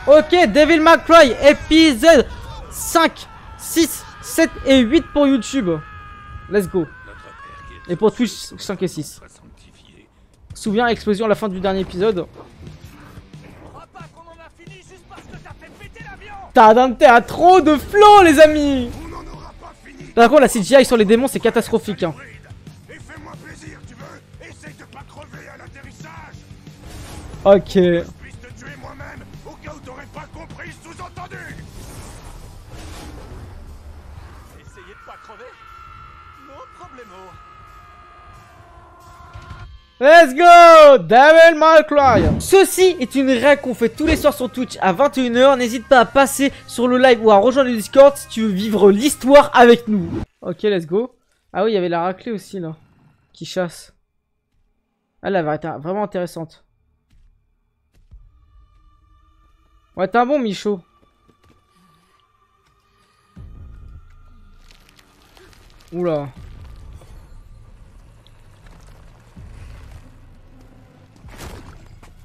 Ok, Devil May Cry, épisode 5, 6, 7 et 8 pour YouTube. Let's go. Et pour Twitch, 5 et 6. Souviens, explosion à la fin du dernier épisode. Dante a trop de flow, les amis. Par contre, la CGI sur les démons, c'est catastrophique. Hein. Ok. Let's go! Devil May Cry. Ceci est une règle qu'on fait tous les soirs sur Twitch à 21 h. N'hésite pas à passer sur le live ou à rejoindre le Discord si tu veux vivre l'histoire avec nous. Ok, let's go. Ah oui, il y avait la raclée aussi là. Qui chasse. Elle va être vraiment intéressante. Ouais, t'es un bon Michaud. Oula.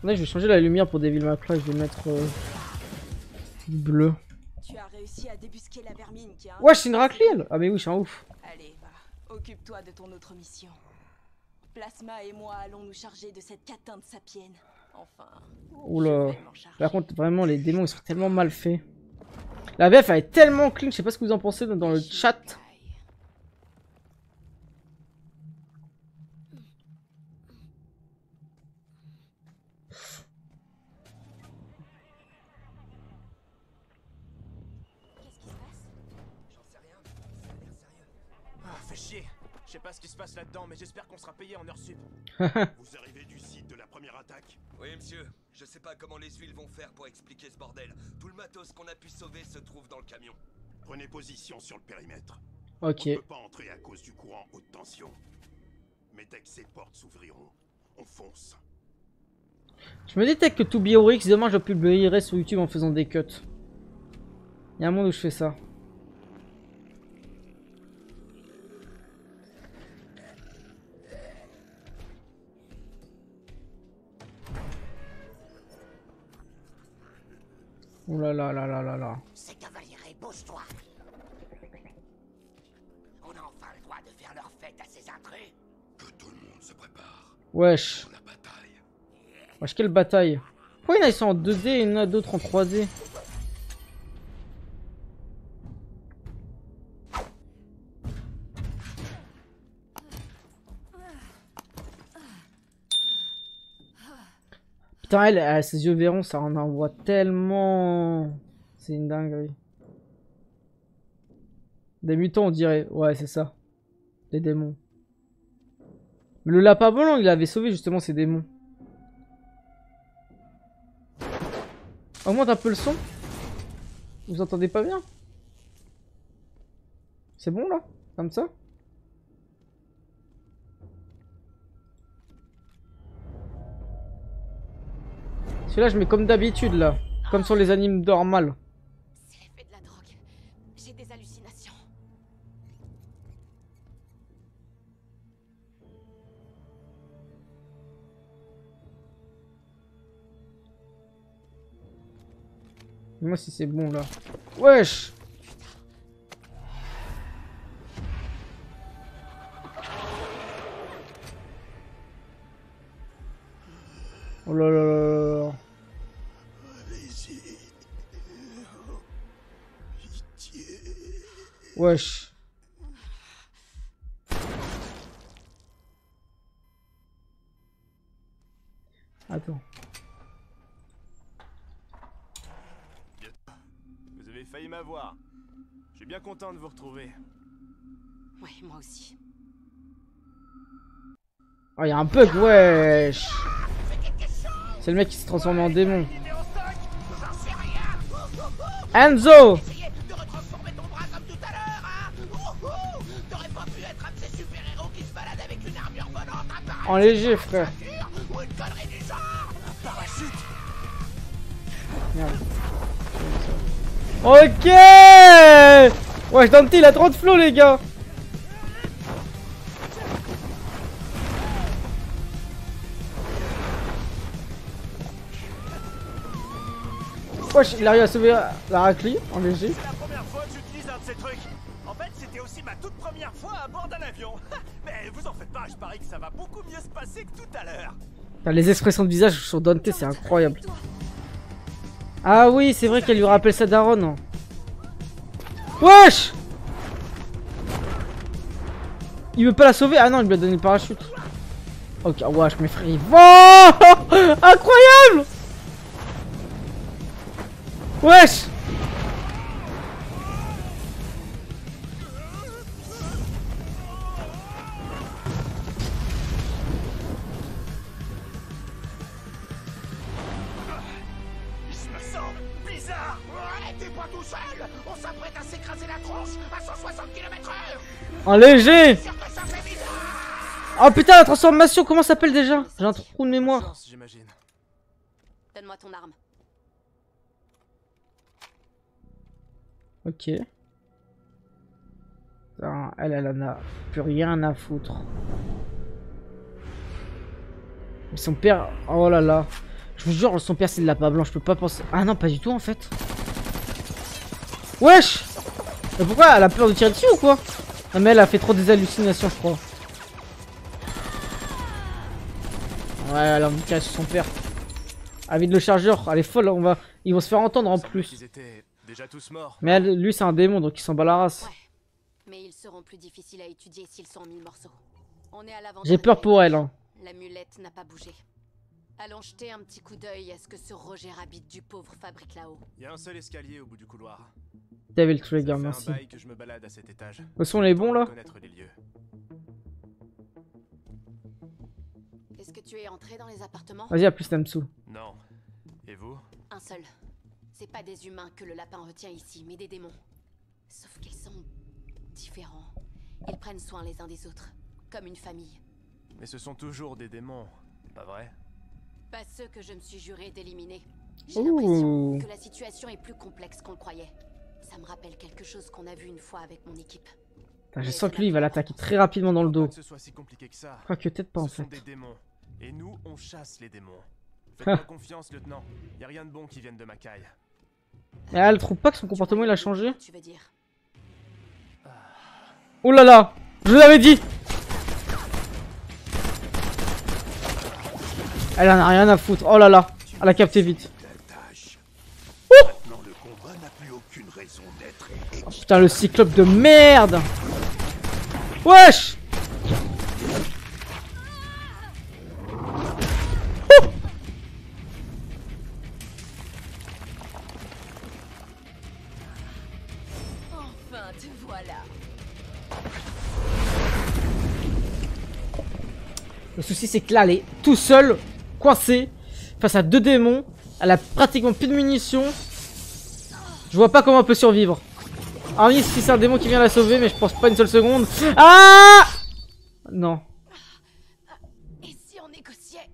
Là, je vais changer la lumière pour Devil May Cry. Je vais mettre du bleu. Tu as réussi à débusquer la vermine qui a... Ouais, c'est une raclée. Ah mais oui, je suis un ouf. Allez, va. Occupe-toi de ton autre mission. Plasma et moi allons nous charger de cette catin de sapienne. Enfin... Oula. Par contre, vraiment, les démons, ils sont tellement mal faits. La VF, elle est tellement clean. Je sais pas ce que vous en pensez dans le chat. Je sais pas ce qui se passe là-dedans, mais j'espère qu'on sera payé en heure sup. Vous arrivez du site de la première attaque? Oui, monsieur. Je sais pas comment les huiles vont faire pour expliquer ce bordel. Tout le matos qu'on a pu sauver se trouve dans le camion. Prenez position sur le périmètre. Ok. On ne peut pas entrer à cause du courant haute tension. Mais dès que ces portes s'ouvriront, on fonce. Je me détecte que To Be Heroic, demain je publierai sur YouTube en faisant des cuts. Il y a un monde où je fais ça. Oh là là là là là là. Ces cavaliers, bouge-toi. On a enfin le droit de faire leur fête à ces intrus. Que tout le monde se prépare Wesh. pour la bataille. Wesh, quelle bataille. Pourquoi il y en a ils sont en 2D et il y en a d'autres en 3D? Putain, elle, ses yeux verrons, ça en envoie tellement. C'est une dinguerie. Des mutants, on dirait. Ouais, c'est ça. Des démons. Mais le lapin volant, il avait sauvé justement ces démons. Augmente un peu le son. Vous entendez pas bien? C'est bon là? Comme ça? Celui-là, je mets comme d'habitude là. Comme sur les animes normales. C'est l'effet de la drogue. J'ai des hallucinations. Moi si c'est bon là. Wesh! Oh là là là là. Allez-y. Pitié. Wesh. Attends. Vous avez failli m'avoir. Je suis bien content de vous retrouver. Ouais, moi aussi. Oh, y'a un bug, wesh. C'est le mec qui s'est transformé en démon. Enzo! En léger, frère. Merde. Ok! Ouais, Dante, il a trop de flow, les gars. Wesh, il arrive à sauver la raclie en léger. C'est la première fois que j'utilise un de ces trucs. En fait, c'était aussi ma toute première fois à bord d'un avion. Mais vous en faites pas, je parie que ça va beaucoup mieux se passer que tout à l'heure. Les expressions de visage sur Dante, c'est incroyable. Ah oui, c'est vrai qu'elle lui rappelle sa daronne. Wesh! Il veut pas la sauver? Ah non, il lui a donné le parachute. Ok, wesh, mes frères, ils vont. Incroyable! Wesh! Je me sens bizarre. Ouais, t'es pas tout seul. On s'apprête à s'écraser la tronche à 160 km/h. En léger! Sûr que ça fait bizarre. Oh putain, la transformation, comment ça s'appelle déjà? J'ai un trou de mémoire. Chance, j'imagine. Donne-moi ton arme. Ok. Putain, elle en a plus rien à foutre. Mais son père... Oh là là. Je vous jure, son père c'est de la pas blanche, je peux pas penser... Ah non, pas du tout en fait. Wesh! Mais pourquoi? Elle a peur de tirer dessus ou quoi? Non mais elle a fait trop des hallucinations, je crois. Ouais, elle a envie de tirer sur son père. Ah, vide le chargeur, elle est folle, ils vont se faire entendre en plus. Ils étaient déjà tous morts. Mais elle, lui c'est un démon donc il s'en bat la race. Ouais. Mais ils seront plus difficiles à étudier s'ils sont en 1000 morceaux. On est à l'avant. J'ai peur pour elle, hein. L'amulette n'a pas bougé. Allons jeter un petit coup d'œil à ce que ce Roger Rabbit du pauvre fabrique là-haut. Il y a un seul escalier au bout du couloir. T'avais le Ça trigger, fait merci. un bail que je me balade à cet étage. Où sont les bons là? Connaître les lieux. Est-ce que tu es entré dans les appartements? Vas-y, à plus Tamsou. Non. Et vous? Un seul. C'est pas des humains que le lapin retient ici, mais des démons. Sauf qu'ils sont différents. Ils prennent soin les uns des autres, comme une famille. Mais ce sont toujours des démons, pas vrai? Pas ceux que je me suis juré d'éliminer. J'ai Ouh. l'impression que la situation est plus complexe qu'on le croyait. Ça me rappelle quelque chose qu'on a vu une fois avec mon équipe. Putain, je sens que lui il va l'attaquer très rapidement dans le dos. Que ce soit si compliqué que ça. Quoique peut-être pas en Ce sont fait. des démons. Et nous, on chasse les démons. Faites-moi confiance, lieutenant. Y a rien de bon qui vienne de ma caille. Et elle trouve pas que son comportement il a changé? Tu veux dire? Oh là là! Je vous l'avais dit! Elle en a rien à foutre. Oh là là! Elle a capté vite. Maintenant, le combat n'a plus aucune raison d'être. Oh, putain, le cyclope de merde! Wesh! Enfin, te voilà. Le souci c'est que là elle est tout seule, coincée, face à deux démons. Elle a pratiquement plus de munitions. Je vois pas comment elle peut survivre. Ah oui, si c'est un démon qui vient la sauver, mais je pense pas une seule seconde. Ah! Non. Et si on négociait?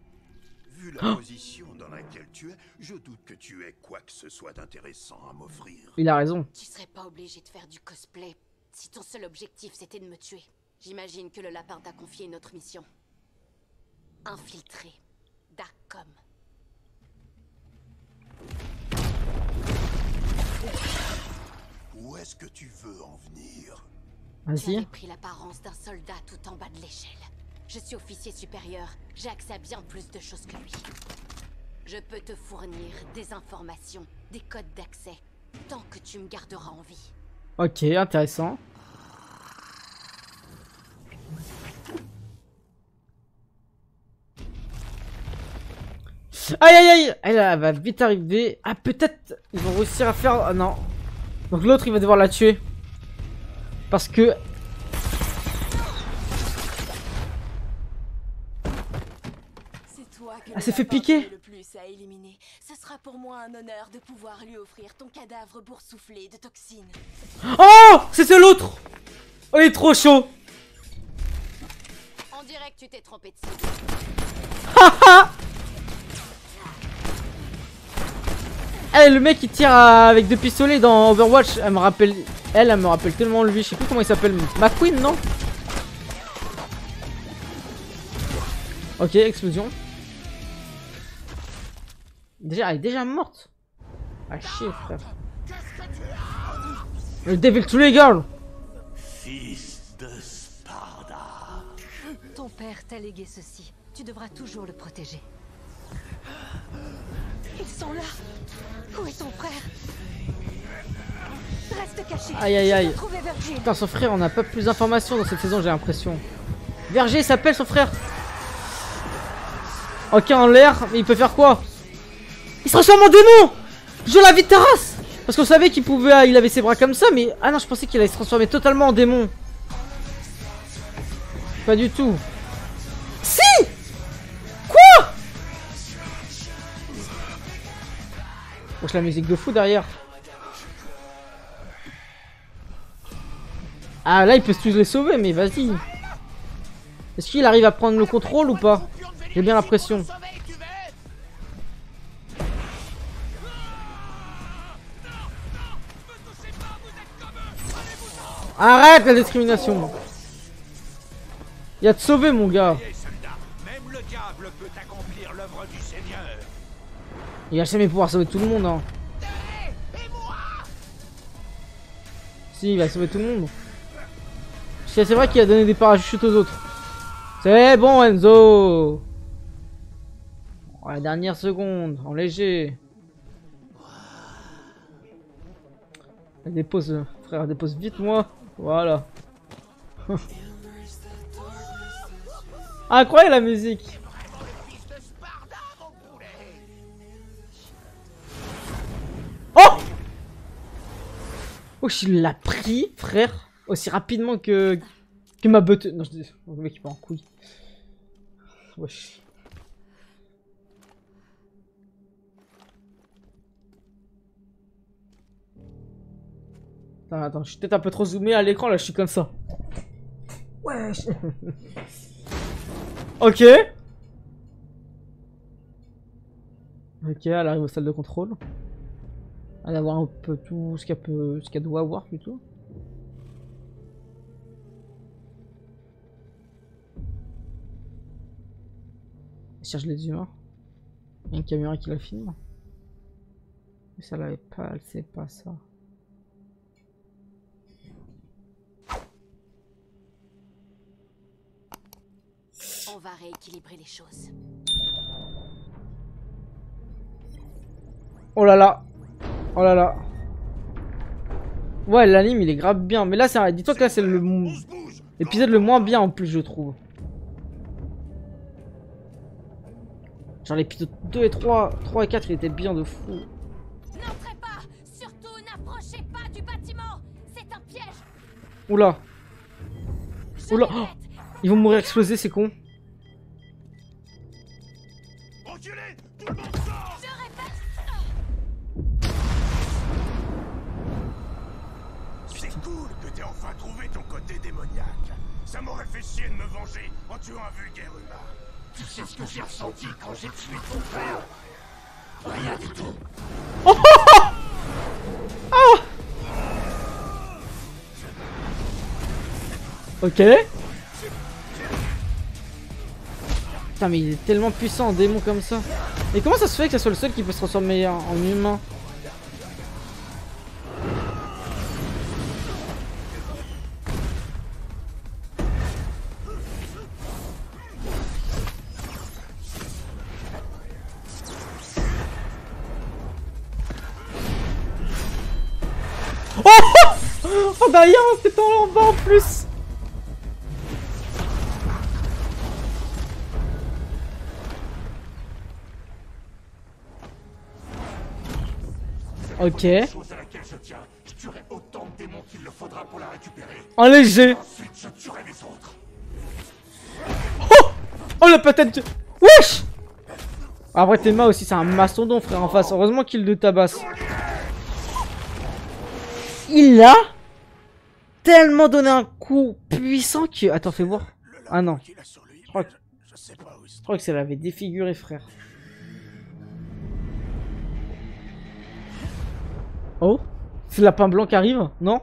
Vu la position dans laquelle tu es, je doute que tu aies quoi que ce soit d'intéressant à m'offrir. Il a raison. Tu serais pas obligé de faire du cosplay si ton seul objectif c'était de me tuer. J'imagine que le lapin t'a confié une autre mission. Infiltrer Darkcom. Où est-ce que tu veux en venir? Vas-y. J'avais pris l'apparence d'un soldat tout en bas de l'échelle. Je suis officier supérieur, j'ai accès à bien plus de choses que lui. Je peux te fournir des informations, des codes d'accès, tant que tu me garderas en vie. Ok, intéressant. Aïe aïe aïe! Elle va vite arriver. Ah, peut-être ils vont réussir à faire... Ah, non. Donc l'autre il va devoir la tuer. Parce que... C'est toi que Elle s'est fait piquer. le plus à éliminer. Ce sera pour moi un honneur de pouvoir lui offrir ton cadavre boursouflé de toxines. Oh! C'était l'autre! Oh, il est trop chaud! On dirait que tu t'es trompé de cible. Eh, le mec qui tire avec deux pistolets dans Overwatch, elle me rappelle tellement lui, je sais plus comment il s'appelle, McQueen, non? Ok, explosion. Déjà, elle est déjà morte. Ah chier frère. Le Devil tous les gars. Fils de Sparda. Ton père t'a légué ceci. Tu devras toujours le protéger. Ils sont là. Où est ton frère? Reste caché. Aïe aïe aïe. Je dois trouver Virgile. Putain son frère on n'a pas plus d'informations dans cette saison j'ai l'impression. Verger il s'appelle son frère. Ok en l'air mais il peut faire quoi? Il se transforme en démon. Je la vie de ta race. Parce qu'on savait qu'il pouvait, il avait ses bras comme ça mais... Ah non je pensais qu'il allait se transformer totalement en démon. Pas du tout. Si. Quoi? Wesh la musique de fou derrière. Ah là il peut tous les sauver mais vas-y. Est-ce qu'il arrive à prendre le contrôle ou pas? J'ai bien l'impression. Arrête la discrimination. Il y a de sauver mon gars. Même le diable peut accomplir l'œuvre du Seigneur. Il va jamais pouvoir sauver tout le monde hein. Si il va sauver tout le monde. C'est vrai qu'il a donné des parachutes aux autres. C'est bon Enzo. Oh, la dernière seconde, en léger. Dépose, frère, dépose vite moi. Voilà. Incroyable la musique. Oh! Oh, il l'a pris, frère, aussi rapidement que ma botte. Non, je dis, le mec il part en couille. Wesh. Attends, je suis peut-être un peu trop zoomé à l'écran là, je suis comme ça. Wesh. Ok. Ok, elle arrive aux salles de contrôle. Elle va voir un peu tout ce qu'elle doit avoir plutôt. Elle cherche les humains. Il y a une caméra qui la filme. Mais ça l'avait pas, elle sait pas ça. On va rééquilibrer les choses. Oh là là. Oh là là. Ouais, l'anime il est grave bien. Mais là, dis-toi que là, c'est l'épisode le moins bien en plus, je trouve. Genre l'épisode 2 et 3 et 4, il était bien de fou. N'entrez pas. Surtout n'approchez pas du bâtiment. C'est un piège. Oula. Je Oula. répète, Ils vont mourir explosés, c'est con. Enculé, tout le monde sort. je répète. C'est cool que t'aies enfin trouvé ton côté démoniaque. Ça m'aurait fait chier de me venger en tuant un vulgaire humain. Tu sais ce que j'ai ressenti quand j'ai tué ton frère? Rien du tout. Ok. Putain, mais il est tellement puissant en démon comme ça. Mais comment ça se fait que ça soit le seul qui peut se transformer en humain? Oh derrière, c'est en bas en plus. Ok. Chose à laquelle je tiens, je tuerai autant de démons qu'il le faudra pour la récupérer. En léger. Ensuite, je tuerai les autres. Oh la patate de... Wesh. Après Théma aussi c'est un mastodon frère en face. Heureusement qu'il le tabasse. Il a tellement donné un coup puissant que... Attends fais voir. Ah non. Je crois que ça l'avait défiguré frère. Oh, c'est le lapin blanc qui arrive, non?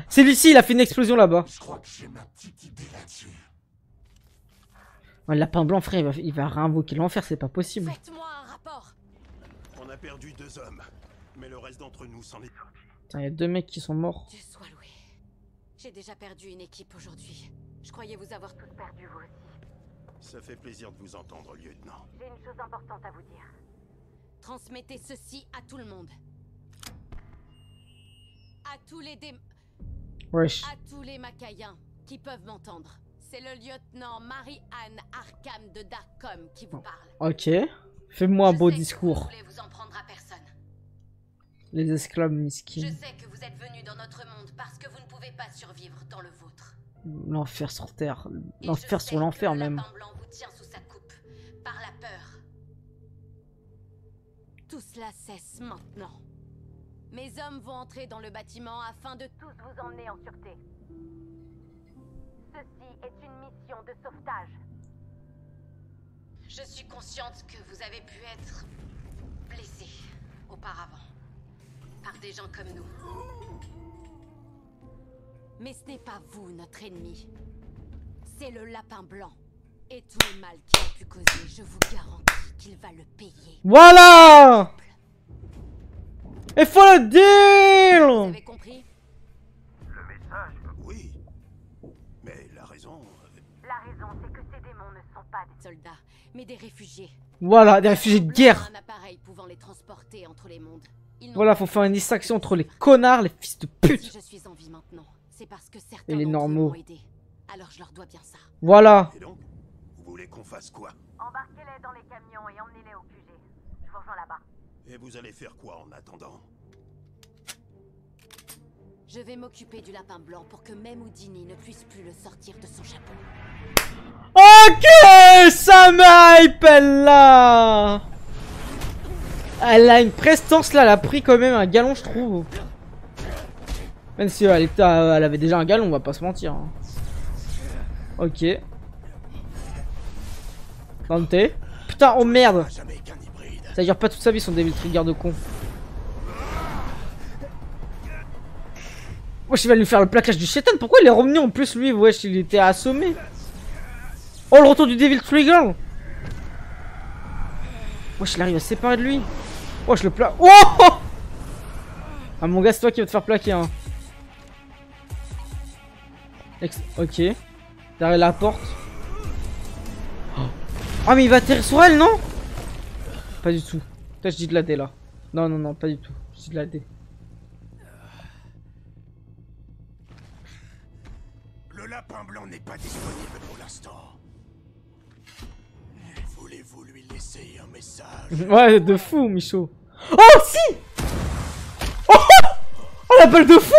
C'est lui-ci, il a fait une explosion là-bas. Je crois que j'ai ma petite idée là-dessus. Ouais, le lapin blanc, frère, il va réinvoquer l'enfer, c'est pas possible. Faites-moi un rapport. On a perdu 2 hommes. Mais le reste d'entre nous s'en est sorti. Putain, y a 2 mecs qui sont morts. Dieu soit loué. J'ai déjà perdu une équipe aujourd'hui. Je croyais vous avoir tous perdu, vous aussi. Ça fait plaisir de vous entendre, lieutenant. J'ai une chose importante à vous dire. Transmettez ceci à tout le monde. À tous les Wesh. À tous les Macaïens qui peuvent m'entendre. C'est le lieutenant Marie-Anne Arkham de Darkcom qui vous parle. Ok. Fais-moi un beau Je sais que discours. vous voulez vous en prendre à personne. Les esclaves Je misquins. sais que vous êtes venus dans notre monde parce que vous ne pouvez pas survivre dans le vôtre. L'enfer sur terre. Et L'enfer je sais sur l'enfer que le même. lapin blanc vous tient sous sa coupe par la peur. Tout cela cesse maintenant. Mes hommes vont entrer dans le bâtiment afin de tous vous emmener en sûreté. Ceci est une mission de sauvetage. Je suis consciente que vous avez pu être blessé auparavant par des gens comme nous. Mais ce n'est pas vous notre ennemi. C'est le lapin blanc. Et tout le mal qu'il a pu causer, je vous garantis qu'il va le payer. Voilà! Il faut le Vous dire! avez compris? Le message? Oui. Mais la raison... La raison, c'est que ces démons ne sont pas des soldats, mais des réfugiés. Voilà, des réfugiés de guerre. Un appareil pouvant les transporter entre les mondes. Ils n'ont Voilà, faut faire une distinction entre les connards, les fils de Si pute. je suis en vie maintenant, c'est parce que certains Et les d'entre eux normaux. m'ont aidé. Alors je leur dois bien ça. Voilà. Et donc, vous voulez qu'on fasse quoi? Embarquez-les dans les camions et emmenez-les au QG. Je vous rejoins là-bas. Et vous allez faire quoi en attendant? Je vais m'occuper du lapin blanc pour que même Houdini ne puisse plus le sortir de son chapeau. Ok, ça m'hype, elle là. Elle a une prestance là, elle a pris quand même un galon, je trouve. Même si elle avait déjà un galon, on va pas se mentir. Hein. Ok. Dante. Putain, oh merde. Jamais qu'un hybride. Ça dure pas toute sa vie son Devil Trigger de con. Wesh, il va lui faire le plaquage du chétan. Pourquoi il est revenu en plus lui? Wesh, il était assommé. Oh, le retour du Devil Trigger. Wesh, il arrive à se séparer de lui. Wesh, le plaque. Oh! Ah, mon gars, c'est toi qui vas te faire plaquer, hein. Ok. Derrière la porte. Ah, mais il va atterrir sur elle, non? Pas du tout. Peut-être je dis de la D là. Non, non, non, pas du tout. Je dis de la D. Le lapin blanc n'est pas disponible pour l'instant. Voulez-vous lui laisser un message? Ouais, de fou, Michaud. Oh, si! Oh, oh, la balle de fou!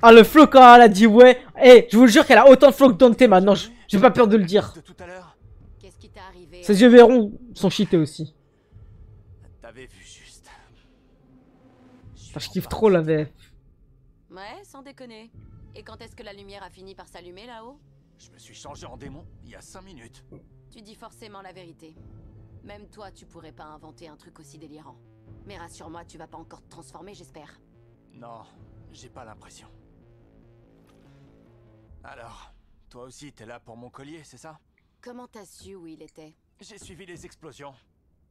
Ah, le flow quand elle a dit ouais. Eh, je vous jure qu'elle a autant de flow que Dante maintenant. J'ai pas peur de le dire. De tout à l'heure, Qu'est-ce qui t'est arrivé? Ses yeux verrons sont cheatés aussi. t'avais vu juste. Je kiffe trop la VF. Ouais, sans déconner. Et quand est-ce que la lumière a fini par s'allumer là-haut? Je me suis changé en démon il y a 5 minutes. Tu dis forcément la vérité. Même toi, tu pourrais pas inventer un truc aussi délirant. Mais rassure-moi, tu vas pas encore te transformer, j'espère. Non, j'ai pas l'impression. Alors, toi aussi t'es là pour mon collier, c'est ça? Comment t'as su où il était? J'ai suivi les explosions.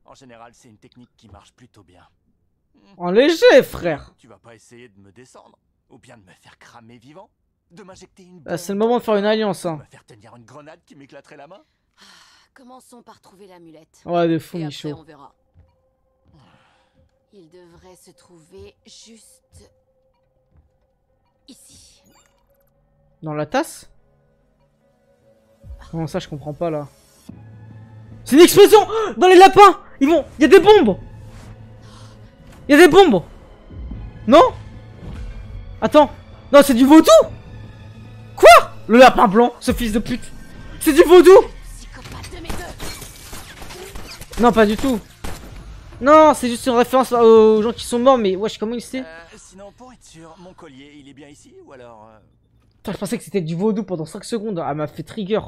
En général, c'est une technique qui marche plutôt bien. En léger, frère. Tu vas pas essayer de me descendre? Ou bien de me faire cramer vivant? De m'injecter une bombe? Là, c'est le moment de faire une alliance, De hein. me faire tenir une grenade qui m'éclaterait la main? Commençons par trouver l'amulette. Ouais, de fou, Et après, Michaud. on verra. Il devrait se trouver juste... ici. Dans la tasse? Comment ça, je comprends pas là. C'est une explosion! Dans les lapins! Ils vont. Il y a des bombes! Il y a des bombes! Non? Attends. Non, c'est du vaudou! Quoi? Le lapin blanc, ce fils de pute! C'est du vaudou! Psychopathe de mes deux! Non, pas du tout. Non, c'est juste une référence aux gens qui sont morts, mais wesh, comment il sait? Sinon, pour être sûr, mon collier, il est bien ici ou alors... Putain, je pensais que c'était du vaudou pendant 5 secondes. Elle m'a fait trigger.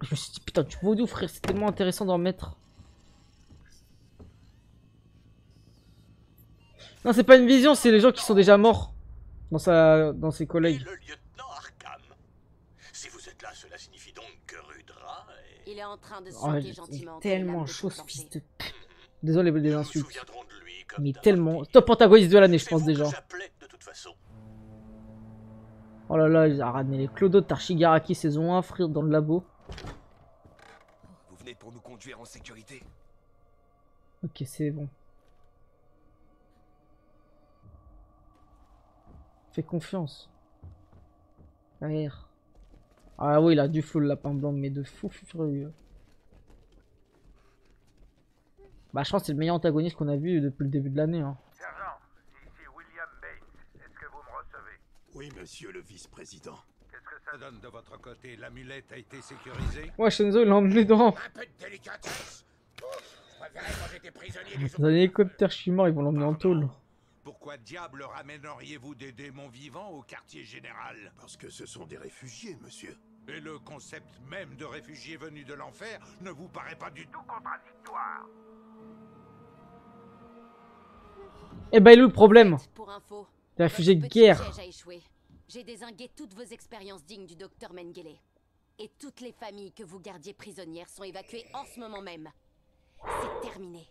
Je me suis dit, putain, du vaudou, frère, c'est tellement intéressant d'en mettre. Non, c'est pas une vision, c'est les gens qui sont déjà morts dans ses collègues. Le lieutenant Arkham. Si vous êtes là, cela signifie donc que Rudra est... Il est en train de se Oh, jeter il est gentiment entre tellement les lames de chaud ton ce fils plancher. de... Désolé des Nous nous insultes. souviendrons de lui comme Mais d'un tellement... martyr. Top antagoniste de l'année, je C'est pense vous que déjà. j'appelais, de toute façon. Oh là là, il a ramené les clodos de Tarshigaraki saison 1, frère, dans le labo. Vous venez pour nous conduire en sécurité? Ok, c'est bon. Fais confiance. R. Ah oui, il a du feu le lapin blanc, mais de fou furieux. Bah, je pense que c'est le meilleur antagoniste qu'on a vu depuis le début de l'année. Hein. Sergent, ici William Bates. Est-ce que vous me recevez? Oui, monsieur le vice-président. Qu'est-ce que ça donne de votre côté? L'amulette a été sécurisée? Ouais, Shenzo, il l'a emmené dans. Un peu de délicatesse. Je préférais quand j'étais prisonnier des Dans un hélicoptère, je suis mort, ils vont l'emmener en tôle. Pourquoi diable ramèneriez-vous des démons vivants au quartier général? Parce que ce sont des réfugiés, monsieur. Et le concept même de réfugiés venus de l'enfer ne vous paraît pas du tout contradictoire? Eh bah, il est où le problème? Pour info, Des réfugiés de votre guerre. petit piège a échoué. J'ai dézingué toutes vos expériences dignes du docteur Mengele. Et toutes les familles que vous gardiez prisonnières sont évacuées en ce moment même. C'est terminé.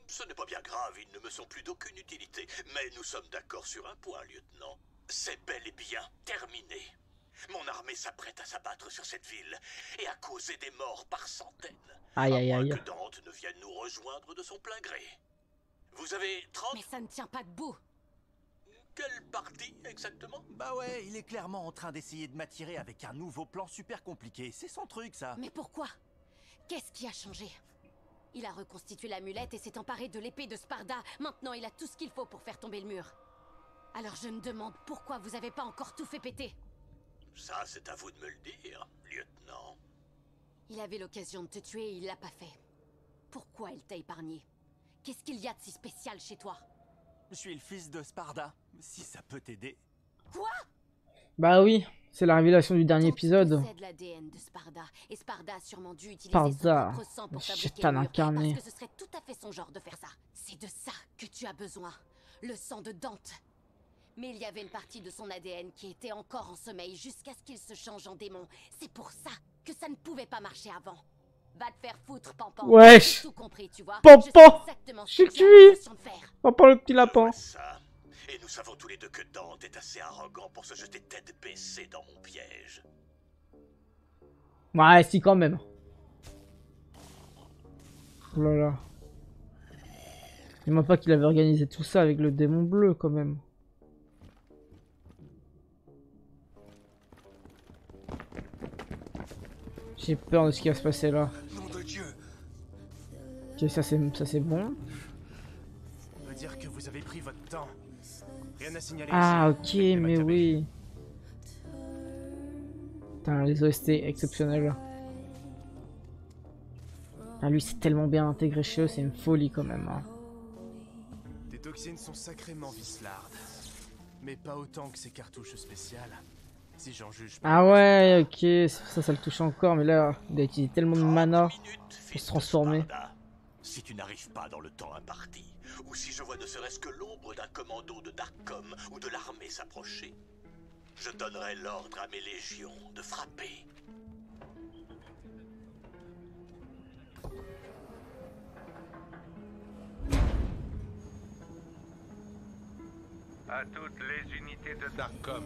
Ce n'est pas bien grave, ils ne me sont plus d'aucune utilité. Mais nous sommes d'accord sur un point, lieutenant. C'est bel et bien terminé. Mon armée s'apprête à s'abattre sur cette ville et à causer des morts par centaines. Aïe, aïe, À moins aïe. que Dante ne vienne nous rejoindre de son plein gré. Vous avez 30... Mais ça ne tient pas debout. Quelle partie, exactement? Bah ouais, il est clairement en train d'essayer de m'attirer avec un nouveau plan super compliqué. C'est son truc, ça. Mais pourquoi? Qu'est-ce qui a changé? Il a reconstitué l'amulette et s'est emparé de l'épée de Sparda. Maintenant, il a tout ce qu'il faut pour faire tomber le mur. Alors je me demande pourquoi vous avez pas encore tout fait péter. Ça, c'est à vous de me le dire, lieutenant. Il avait l'occasion de te tuer et il l'a pas fait. Pourquoi il t'a épargné? Qu'est-ce qu'il y a de si spécial chez toi? Je suis le fils de Sparda. Si ça peut t'aider. Quoi? Bah oui, c'est la révélation du dernier Donc, tu épisode. possèdes l'ADN de Sparda. Et Sparda a sûrement dû utiliser Sparda, son propre sang le pour fabriquer chétan le mur, incarné. parce que ce serait tout à fait son genre de faire ça. C'est de ça que tu as besoin. Le sang de Dante. Mais il y avait une partie de son ADN qui était encore en sommeil jusqu'à ce qu'il se change en démon. C'est pour ça que ça ne pouvait pas marcher avant. Va te faire foutre, Pampan. Wesh. J'ai tout compris, tu vois. Pampan. Je sais exactement Je ce que suis j'ai cuit. l'intention de faire. On parle le petit lapin. Vois ça. Et nous savons tous les deux que Dante est assez arrogant pour se jeter tête baissée dans mon piège. Ouais, si, quand même. Oh là là. Dis-moi pas qu'il avait organisé tout ça avec le démon bleu, quand même. J'ai peur de ce qui va se passer là. Nom de Dieu! Ok, ça c'est bon. On peut dire que vous avez pris votre temps. Rien à signaler Ah, ici. ok, Faites des mais maths oui. Putain, les OST exceptionnels. Ah, lui, c'est tellement bien intégré chez eux, c'est une folie quand même. Hein. Tes toxines sont sacrément vislardes. Mais pas autant que ces cartouches spéciales. Si j'en juge par Ah le ouais, ok, ça le touche encore, mais là, il a utilisé tellement de 30 mana. minutes, fils pour se de transformer. Sparda. Si tu n'arrives pas dans le temps imparti, ou si je vois ne serait-ce que l'ombre d'un commando de Darkcom ou de l'armée s'approcher, je donnerai l'ordre à mes légions de frapper. À toutes les unités de Darkcom,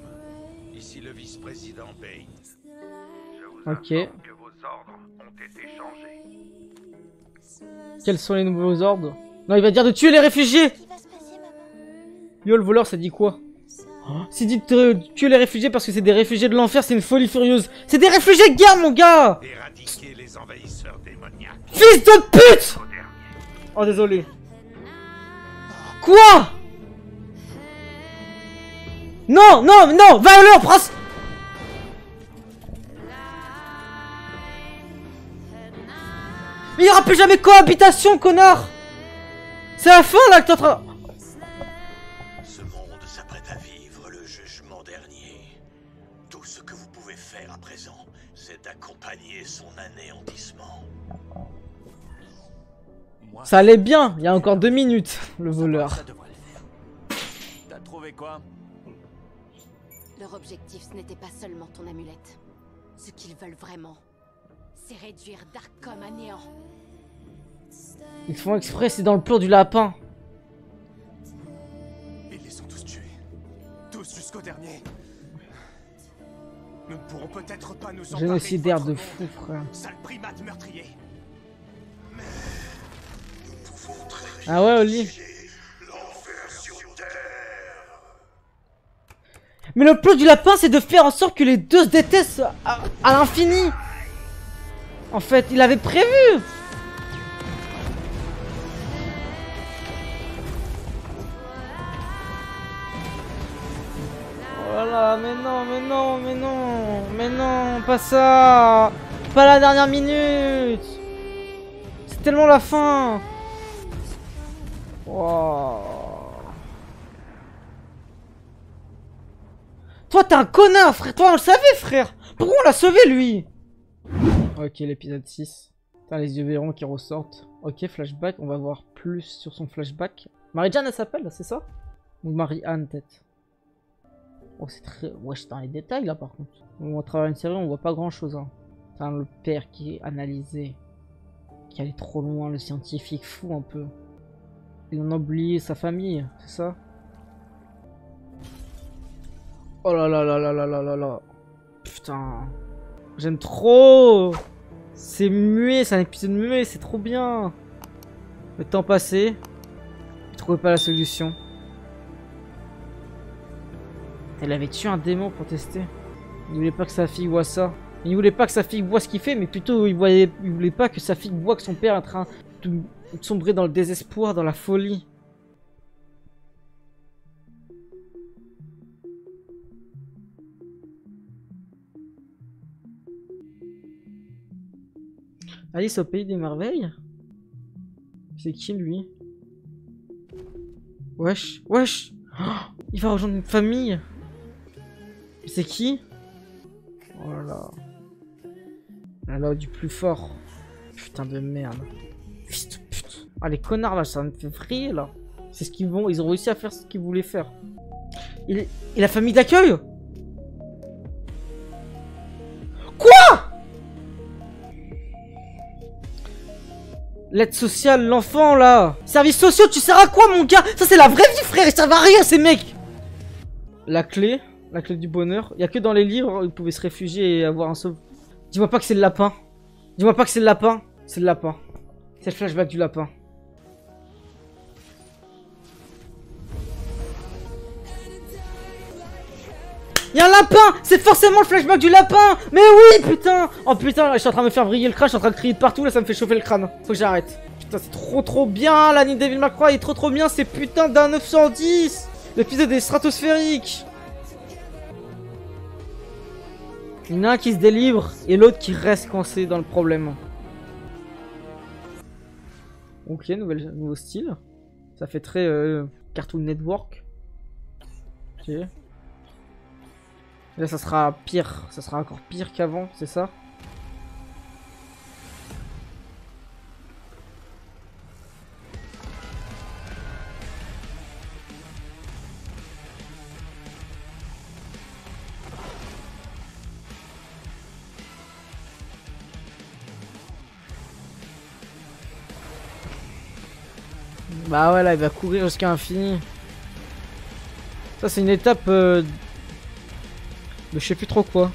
ici le vice-président Bates. Je vous Ok. informe que vos ordres ont été changés. Quels sont les nouveaux ordres? Non, il va dire de tuer les réfugiés! Qui va se passer, maman? Yo, le voleur, ça dit quoi? Oh, s'il dit de tuer les réfugiés parce que c'est des réfugiés de l'enfer, c'est une folie furieuse. C'est des réfugiés de guerre, mon gars! Éradiquer les envahisseurs démoniaques. Fils de pute! Au dernier. Oh, désolé. Quoi? Non, non, non! Violeur, prince! Mais il n'y aura plus jamais cohabitation, connard! C'est la fin, là, que t'es en train... Ce monde s'apprête à vivre le jugement dernier. Tout ce que vous pouvez faire à présent, c'est d'accompagner son anéantissement. Moi, Ça allait bien, il y a encore 2 minutes, le ça voleur. devrait le faire. T'as trouvé quoi? Leur objectif, ce n'était pas seulement ton amulette. Ce qu'ils veulent vraiment, c'est réduire Darkcom à néant. Ils font exprès, c'est dans le plan du lapin. Ils les ont tous tués. Tous jusqu'au dernier. Nous ne pourrons peut-être pas nous emparer Génocidaire votre de monde, fou, frère. sale primate meurtrier. Ah ouais, Oli. Mais le plan du lapin, c'est de faire en sorte que les deux se détestent à l'infini. En fait, il avait prévu. Voilà, mais non, mais non, mais non, mais non, pas ça. Pas la dernière minute. C'est tellement la fin. Wow. Toi, t'es un connard, frère. Toi, on le savait, frère. Pourquoi on l'a sauvé, lui? Ok, l'épisode 6. Putain, les yeux verrons qui ressortent. Ok, flashback. On va voir plus sur son flashback. Marie-Jeanne, elle s'appelle, c'est ça? Ou Marie-Anne, peut-être. Oh, c'est très... Ouais, je suis dans les détails, là, par contre. Bon, à travers une série, on voit pas grand-chose. Hein. Putain, le père qui est analysé. Qui allait trop loin, le scientifique fou, un peu. Il en a oublié sa famille, c'est ça? Oh là là là là là là là là. Putain. J'aime trop. C'est muet, c'est un épisode muet, c'est trop bien. Le temps passé. Il trouvait pas la solution. Elle avait tué un démon pour tester. Il voulait pas que sa fille voit ça. Il voulait pas que sa fille voit ce qu'il fait, mais plutôt il voulait pas que sa fille voit que son père est en train de sombrer dans le désespoir, dans la folie. Alice au pays des merveilles? C'est qui lui? Wesh, wesh! Oh, il va rejoindre une famille! C'est qui? Oh là là. Là là, du plus fort. Putain de merde. Fils de pute. Ah les connards là, ça me fait vriller là. C'est ce qu'ils vont, ils ont réussi à faire ce qu'ils voulaient faire. Et la famille d'accueil? Quoi? L'aide sociale, l'enfant là. Services sociaux, tu sers à quoi mon gars? Ça c'est la vraie vie frère, ils servent à rien ces mecs. La clé du bonheur. Il y a que dans les livres, ils pouvaient se réfugier et avoir un sauve. Dis-moi pas que c'est le lapin. Dis-moi pas que c'est le lapin. C'est le lapin. C'est le flashback du lapin. Y'a un lapin! C'est forcément le flashback du lapin! Mais oui, putain! Oh putain, là, je suis en train de me faire vriller le crâne, je suis en train de crier de partout, là, ça me fait chauffer le crâne. Faut que j'arrête. Putain, c'est trop bien, l'anime Devil May Cry est trop bien, c'est putain d'un 910! L'épisode est stratosphérique! Il y en a un qui se délivre et l'autre qui reste coincé dans le problème. Ok, nouveau style. Ça fait très Cartoon Network. Ok. Là ça sera pire, ça sera encore pire qu'avant, c'est ça? Bah ouais là il va courir jusqu'à l'infini. Ça c'est une étape de je sais plus trop quoi.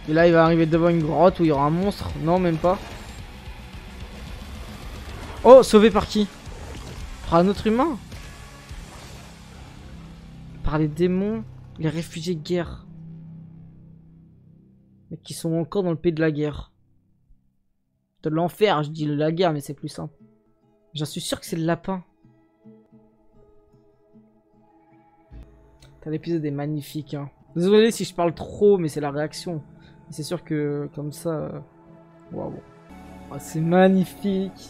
Et là il va arriver devant une grotte où il y aura un monstre. Non même pas. Oh, sauvé par qui? Par un autre humain? Par les démons, les réfugiés de guerre. Mais qui sont encore dans le pays de la guerre. De l'enfer, je dis la guerre mais c'est plus simple. J'en suis sûr que c'est le lapin. L'épisode est magnifique hein. Désolé si je parle trop mais c'est la réaction. C'est sûr que comme ça waouh. Oh, c'est magnifique.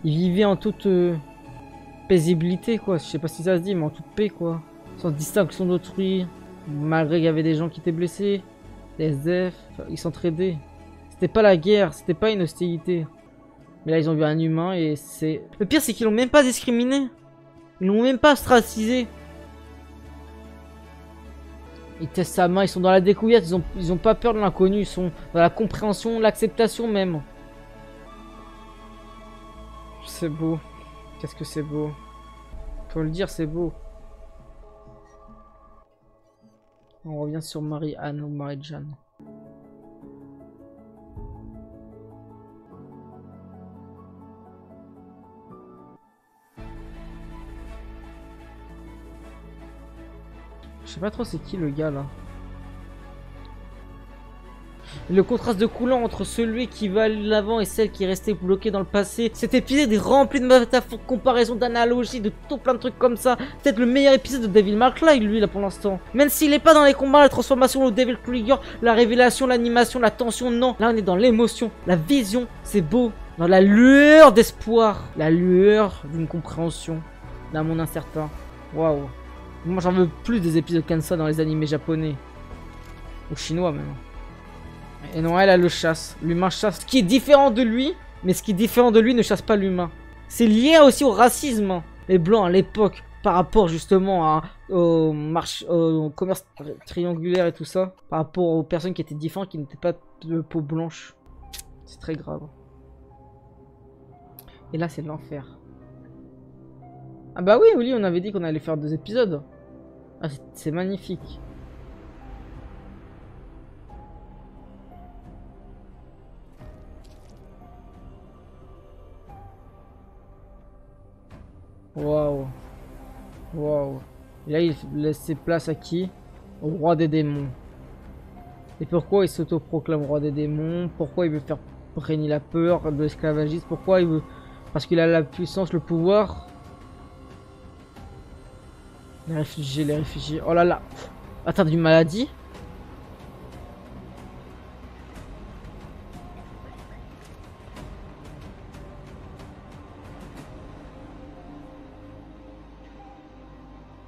Il vivait en toute paisibilité quoi. Je sais pas si ça se dit mais en toute paix quoi. Sans distinction d'autrui. Malgré qu'il y avait des gens qui étaient blessés. Les SDF. Enfin, ils s'entraidaient. C'était pas la guerre. C'était pas une hostilité. Mais là ils ont vu un humain et c'est... Le pire c'est qu'ils l'ont même pas discriminé. Ils l'ont même pas ostracisé. Ils testent sa main, ils sont dans la découverte, ils ont pas peur de l'inconnu, ils sont dans la compréhension, l'acceptation même. C'est beau. Qu'est-ce que c'est beau. Faut le dire, c'est beau. On revient sur Marie-Anne ou Marie-Jeanne. Je sais pas trop c'est qui le gars là. Le contraste de couleur entre celui qui va de l'avant et celle qui est restée bloquée dans le passé. Cet épisode est rempli de métaphores, de comparaisons, d'analogies, de tout plein de trucs comme ça. Peut-être le meilleur épisode de Devil May Cry, lui, là, pour l'instant. Même s'il est pas dans les combats, la transformation, le Devil Trigger, la révélation, l'animation, la tension, non. Là, on est dans l'émotion, la vision, c'est beau. Dans la lueur d'espoir, la lueur d'une compréhension d'un monde incertain. Waouh. Moi, j'en veux plus des épisodes comme ça dans les animés japonais. Ou chinois, même. Et non, elle le chasse. L'humain chasse. Ce qui est différent de lui, mais ce qui est différent de lui ne chasse pas l'humain. C'est lié aussi au racisme. Les blancs à l'époque, par rapport justement au commerce triangulaire et tout ça, par rapport aux personnes qui étaient différentes, qui n'étaient pas de peau blanche. C'est très grave. Et là, c'est l'enfer. Ah bah oui, Oli, on avait dit qu'on allait faire 2 épisodes. Ah, c'est magnifique. Waouh. Waouh. Et là, il laisse ses places à qui? Au roi des démons. Et pourquoi il s'autoproclame roi des démons? Pourquoi il veut faire régner la peur de l'esclavagisme? Pourquoi il veut... Parce qu'il a la puissance, le pouvoir. Les réfugiés, les réfugiés. Oh là là. Atteint d'une maladie.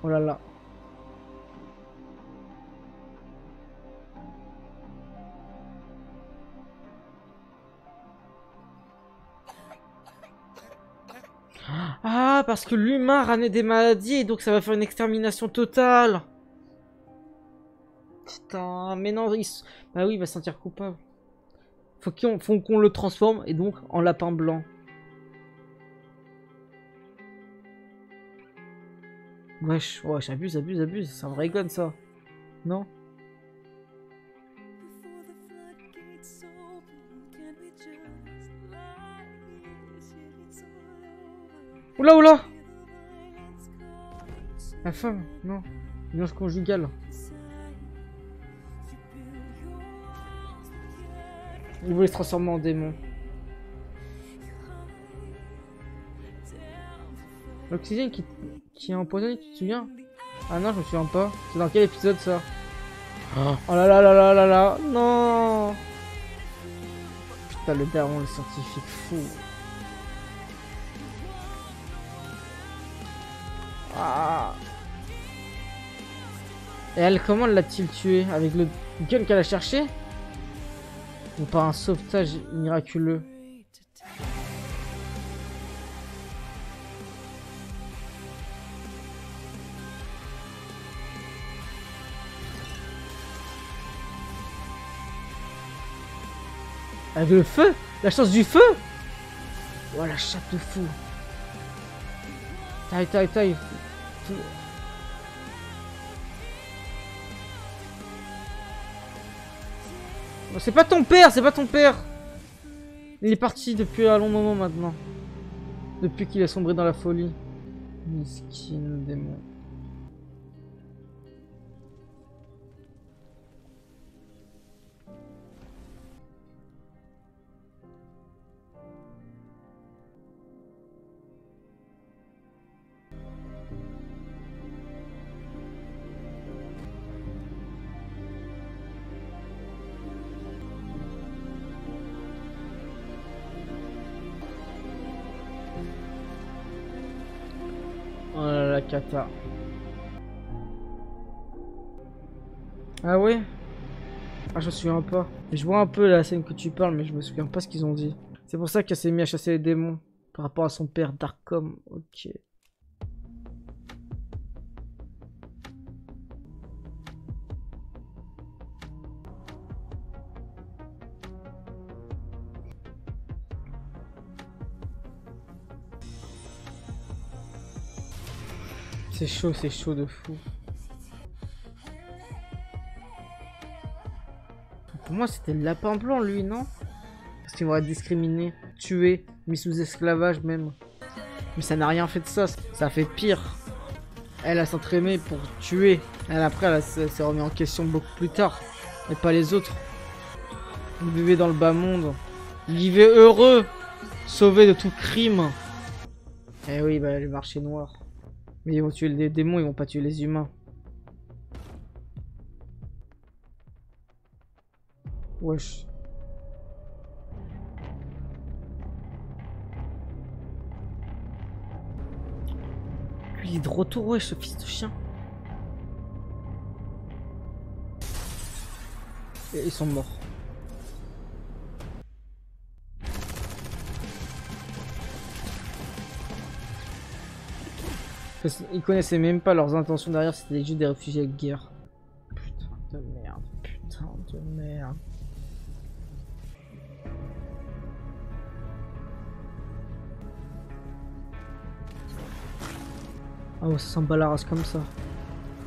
Oh là là. Ah, parce que l'humain ramenait des maladies et donc ça va faire une extermination totale. Putain, mais non, bah oui, il va se sentir coupable. Faut qu'on le transforme et donc en lapin blanc. Wesh, ouais, j'abuse, c'est un vrai gun ça. Non? Oula, oula! La femme, non. Violence conjugale. Il voulait se transformer en démon. L'oxygène qui est empoisonné, tu te souviens? Ah non, je me souviens pas. C'est dans quel épisode ça? Oh là là là là là là. Non! Putain, le daron, le scientifique fou. Ah. Et elle, comment l'a-t-il tué? Avec le gun qu'elle a cherché? Ou par un sauvetage miraculeux? Avec le feu? La chance du feu? Oh la chatte de fou. Taille. Oh, c'est pas ton père, c'est pas ton père. Il est parti depuis un long moment maintenant. Depuis qu'il est sombré dans la folie. Miskin démon. Oh là là, la cata. Ah ouais? Ah, je me souviens pas. Je vois un peu la scène que tu parles, mais je me souviens pas ce qu'ils ont dit. C'est pour ça qu'elle s'est mis à chasser les démons. Par rapport à son père Darkom. Ok. C'est chaud de fou. Pour moi, c'était le lapin blanc, lui, non? Parce qu'il m'aurait discriminé, tué, mis sous esclavage même. Mais ça n'a rien fait de ça, ça a fait pire. Elle a s'entraîné pour tuer. Elle, après, elle s'est remis en question beaucoup plus tard. Et pas les autres. Vous vivez dans le bas monde. Vivez heureux. Sauvés de tout crime. Eh oui, bah, le marché noir. Mais ils vont tuer les démons, ils vont pas tuer les humains. Wesh. Lui, il est de retour, wesh, ce fils de chien. Et ils sont morts. Ils connaissaient même pas leurs intentions derrière, c'était juste des réfugiés de guerre. Putain de merde, putain de merde. Ah ouais, ça s'en bat la race comme ça.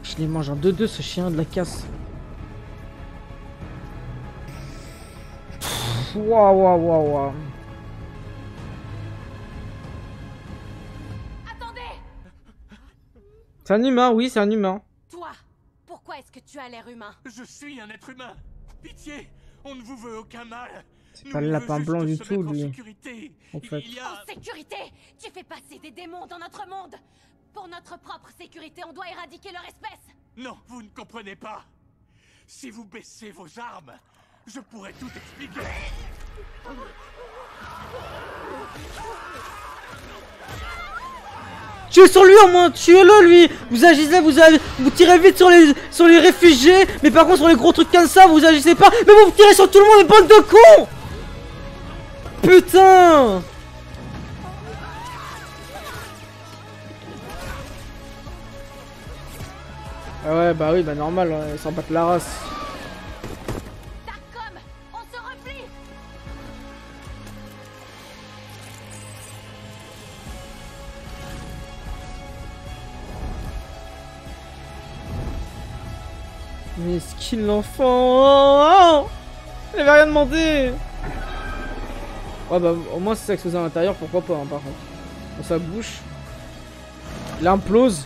Je les mange en 2-2, ce chien de la casse. Waouh. C'est un humain, oui, c'est un humain. Toi, pourquoi est-ce que tu as l'air humain? Je suis un être humain. Pitié, on ne vous veut aucun mal. C'est pas le lapin blanc du tout, lui. En fait. En sécurité? Tu fais passer des démons dans notre monde. Pour notre propre sécurité, on doit éradiquer leur espèce. Non, vous ne comprenez pas. Si vous baissez vos armes, je pourrais tout expliquer. Tuez sur lui au moins, tuez-le lui. Vous agissez, vous tirez vite sur les réfugiés, mais par contre sur les gros trucs comme ça, vous agissez pas. Mais vous tirez sur tout le monde, bande de cons. Putain. Ah ouais, bah oui, bah normal, ils s'en battent la race. Darkom, on se replie. Mesquine l'enfant. Il avait rien demandé. Ouais bah au moins si ça explose à l'intérieur, pourquoi pas hein, par contre. Dans sa bouche. Il implose.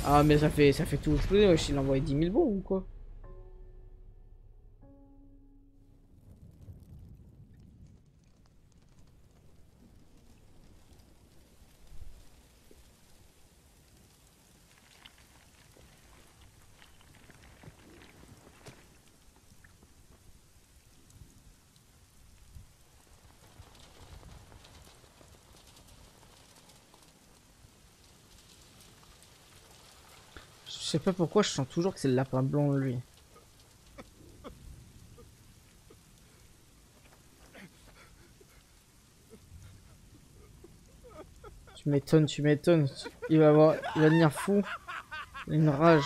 Ah mais ça fait tout exploser, wesh, il a envoyé 10 000 bombes ou quoi? Je sais pas pourquoi je sens toujours que c'est le lapin blanc lui. Tu m'étonnes. Il va devenir fou. Il a une rage.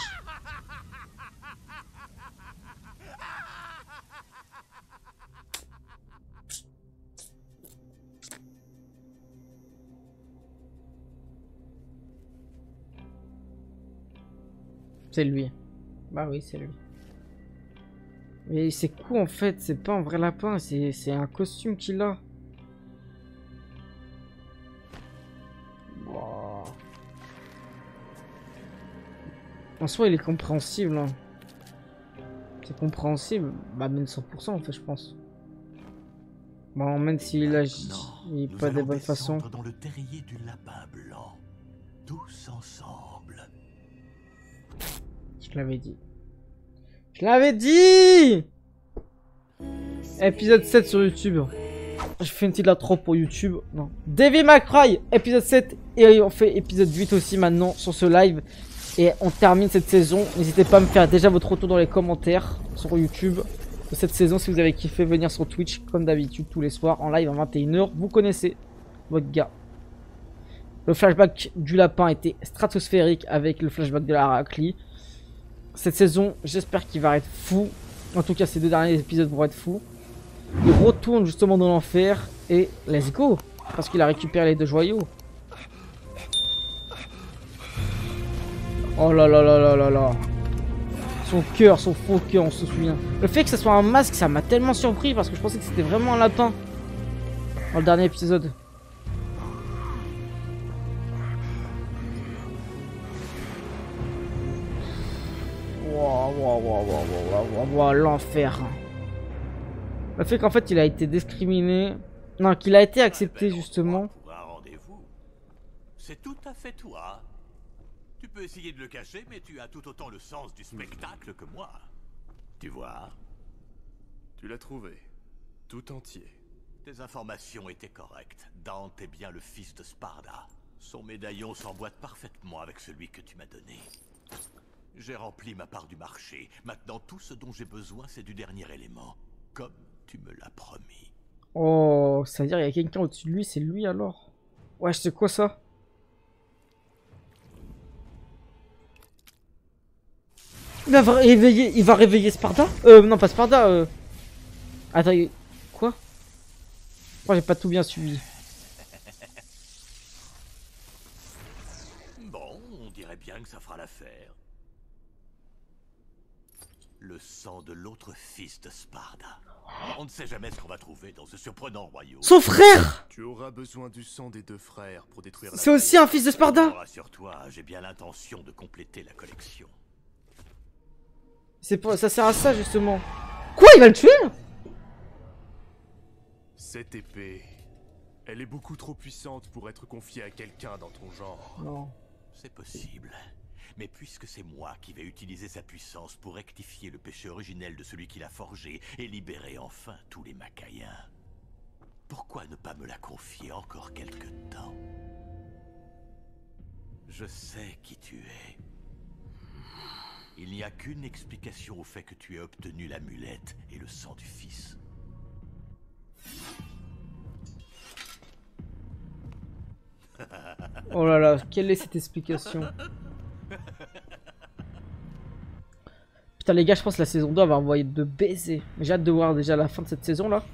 C'est lui. Bah oui, c'est lui. Mais c'est quoi en fait? C'est pas un vrai lapin, c'est un costume qu'il a. Wow. En soi, il est compréhensible. Hein. C'est compréhensible. Bah même 100% en fait, je pense. Bon, même s'il agit pas de bonne façon. Dans le terrier du lapin blanc, tous ensemble. Je l'avais dit. Je l'avais dit. Épisode 7 sur YouTube. Je fais une petite intro pour YouTube. Non. Devil May Cry, épisode 7. Et on fait épisode 8 aussi maintenant sur ce live. Et on termine cette saison. N'hésitez pas à me faire déjà votre retour dans les commentaires sur YouTube de cette saison. Si vous avez kiffé, venir sur Twitch comme d'habitude tous les soirs en live à 21 h. Vous connaissez votre gars. Le flashback du lapin était stratosphérique avec le flashback de la Racli. Cette saison, j'espère qu'il va être fou. En tout cas, ces 2 derniers épisodes vont être fous. Il retourne justement dans l'enfer. Et let's go. Parce qu'il a récupéré les 2 joyaux. Oh là là là là là là. Son cœur, son faux cœur, on se souvient. Le fait que ça soit un masque, ça m'a tellement surpris parce que je pensais que c'était vraiment un lapin. Dans le dernier épisode. Wow, l'enfer. Le fait qu'en fait il a été discriminé. Non, qu'il a été accepté justement. Pour un rendez-vous. C'est tout à fait toi. Tu peux essayer de le cacher, mais tu as tout autant le sens du spectacle que moi. Tu vois? Tu l'as trouvé. Tout entier. Tes informations étaient correctes. Dante est bien le fils de Sparda. Son médaillon s'emboîte parfaitement avec celui que tu m'as donné. J'ai rempli ma part du marché. Maintenant, tout ce dont j'ai besoin, c'est du dernier élément. Comme tu me l'as promis. Oh, ça veut dire qu'il y a quelqu'un au-dessus de lui, c'est lui alors? Ouais, c'est quoi ça? Il va réveiller Sparda? Non, pas Sparda. Attends, quoi? Moi, j'ai pas tout bien suivi. Bon, on dirait bien que ça fera l'affaire. Le sang de l'autre fils de Sparda. On ne sait jamais ce qu'on va trouver dans ce surprenant royaume. Son frère! Tu auras besoin du sang des 2 frères pour détruire la... C'est aussi un fils de Sparda? Rassure-toi, j'ai bien l'intention de compléter la collection. C'est pas... Ça sert à ça justement. Quoi? Il va le tuer? Cette épée, elle est beaucoup trop puissante pour être confiée à quelqu'un dans ton genre. Non. C'est possible. Mais puisque c'est moi qui vais utiliser sa puissance pour rectifier le péché originel de celui qui l'a forgé et libérer enfin tous les Macaïens, pourquoi ne pas me la confier encore quelque temps? Je sais qui tu es. Il n'y a qu'une explication au fait que tu aies obtenu l'amulette et le sang du fils. Oh là là, quelle est cette explication? Putain les gars, je pense que la saison 2 va envoyer de baisers. Mais j'ai hâte de voir déjà la fin de cette saison là.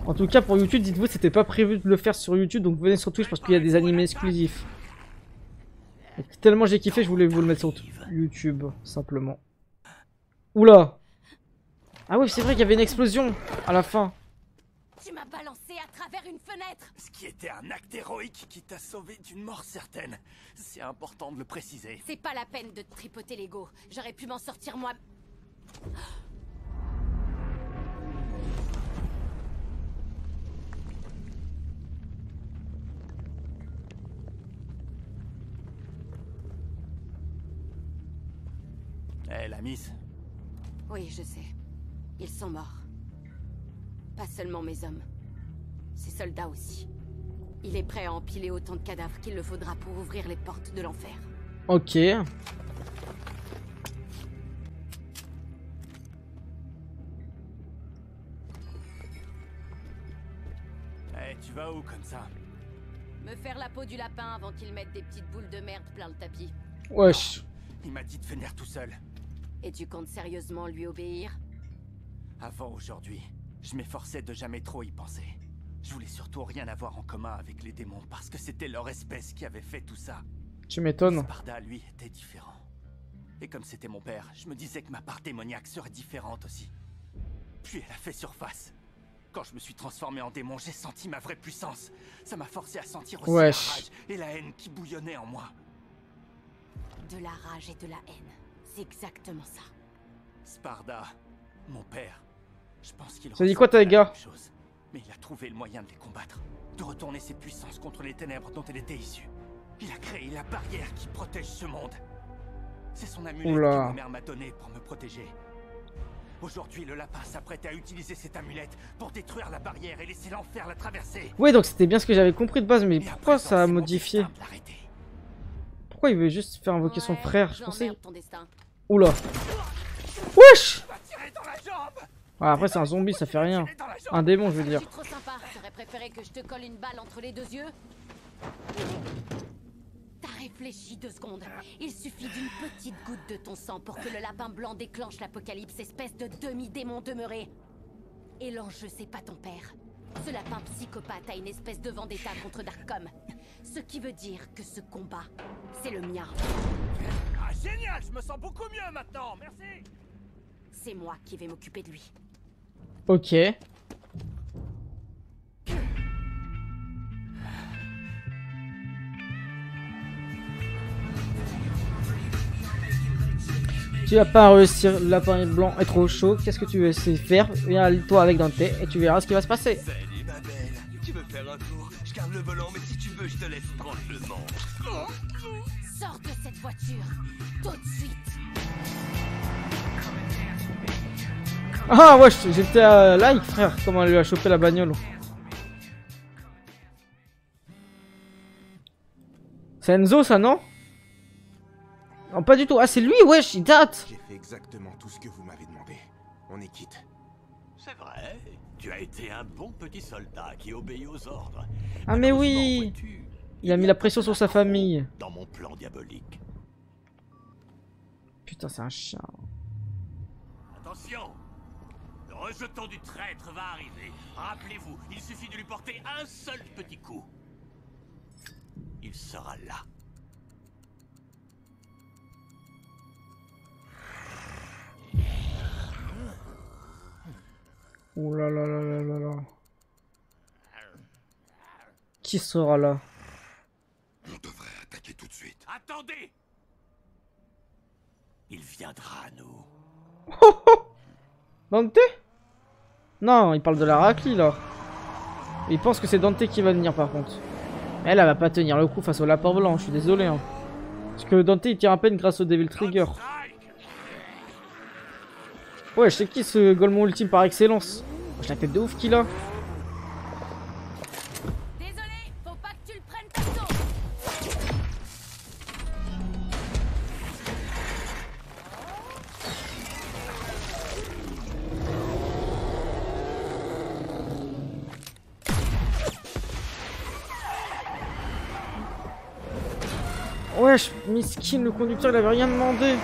En tout cas pour YouTube, dites-vous c'était pas prévu de le faire sur YouTube, donc venez sur Twitch parce qu'il y a des animés exclusifs. Et tellement j'ai kiffé, je voulais vous le mettre sur YouTube, simplement. Oula. Ah oui, c'est vrai qu'il y avait une explosion à la fin. Tu m'as balancé à travers une fenêtre. Ce qui était un acte héroïque qui t'a sauvé d'une mort certaine. C'est important de le préciser. C'est pas la peine de te tripoter l'ego. J'aurais pu m'en sortir moi. Eh, la miss. Oui, je sais. Ils sont morts. Pas seulement mes hommes. Ses soldats aussi. Il est prêt à empiler autant de cadavres qu'il le faudra pour ouvrir les portes de l'enfer. Ok. Eh, tu vas où comme ça? Me faire la peau du lapin avant qu'il mette des petites boules de merde plein le tapis. Wesh. Il m'a dit de venir tout seul. Et tu comptes sérieusement lui obéir? Avant aujourd'hui, je m'efforçais de jamais trop y penser. Je voulais surtout rien avoir en commun avec les démons parce que c'était leur espèce qui avait fait tout ça. Tu m'étonnes. Sparda, lui, était différent. Et comme c'était mon père, je me disais que ma part démoniaque serait différente aussi. Puis elle a fait surface. Quand je me suis transformé en démon, j'ai senti ma vraie puissance. Ça m'a forcé à sentir aussi la rage et la haine qui bouillonnaient en moi. De la rage et de la haine. C'est exactement ça. Sparda, mon père, je pense qu'il Ça dit quoi, ta gars? Mais il a trouvé le moyen de les combattre, de retourner ses puissances contre les ténèbres dont elle était issue. Il a créé la barrière qui protège ce monde. C'est son amulette que ma mère m'a donné pour me protéger. Aujourd'hui, le lapin s'apprête à utiliser cette amulette pour détruire la barrière et laisser l'enfer la traverser. Oui, donc c'était bien ce que j'avais compris de base, mais pourquoi ça a modifié? Pourquoi il veut juste faire invoquer son frère? Je pensais... Oula. Wesh. Ouais, après c'est un zombie, ça fait rien. Un démon, je veux dire. Trop sympa. T'aurais préféré que je te colle une balle entre les 2 yeux? T'as réfléchi 2 secondes. Il suffit d'une petite goutte de ton sang pour que le lapin blanc déclenche l'apocalypse, espèce de demi-démon demeuré. Et l'enjeu, c'est pas ton père. Ce lapin psychopathe a une espèce de vendetta contre Darkcom. Ce qui veut dire que ce combat, c'est le mien. Ah, génial, je me sens beaucoup mieux maintenant, merci. C'est moi qui vais m'occuper de lui. Ok. Tu vas pas réussir, le lapin blanc est trop chaud, qu'est-ce que tu veux essayer de faire? Viens toi avec Dante et tu verras ce qui va se passer. Salut ma belle, tu veux faire un tour? Je garde le volant, mais si tu veux, je te laisse prendre le manche. Sors de cette voiture, tout de suite. Ah wesh, j'étais à like frère, comment elle lui a chopé la bagnole. C'est Enzo ça non? Non pas du tout, ah c'est lui wesh, il date. J'ai fait exactement tout ce que vous m'avez demandé. On est quitte. C'est vrai, tu as été un bon petit soldat qui obéit aux ordres. Ah mais oui, il a mis la pression sur sa famille. Dans mon plan diabolique. Putain c'est un chien. Attention, le rejeton du traître va arriver. Rappelez-vous, il suffit de lui porter un seul petit coup. Il sera là. Ouh là là là là là là. Qui sera là? On devrait attaquer tout de suite. Attendez! Il viendra à nous. Dante? Non, il parle de la raclie là. Il pense que c'est Dante qui va venir par contre. Mais elle va pas tenir le coup face au lapin blanc, je suis désolé. Hein. Parce que Dante il tire à peine grâce au Devil Trigger. Ouais, je sais qui ce Golemon ultime par excellence. J'ai la tête de ouf qu'il a. Désolé, faut pas que tu le prennes perso. Wesh, miskin, le conducteur il avait rien demandé.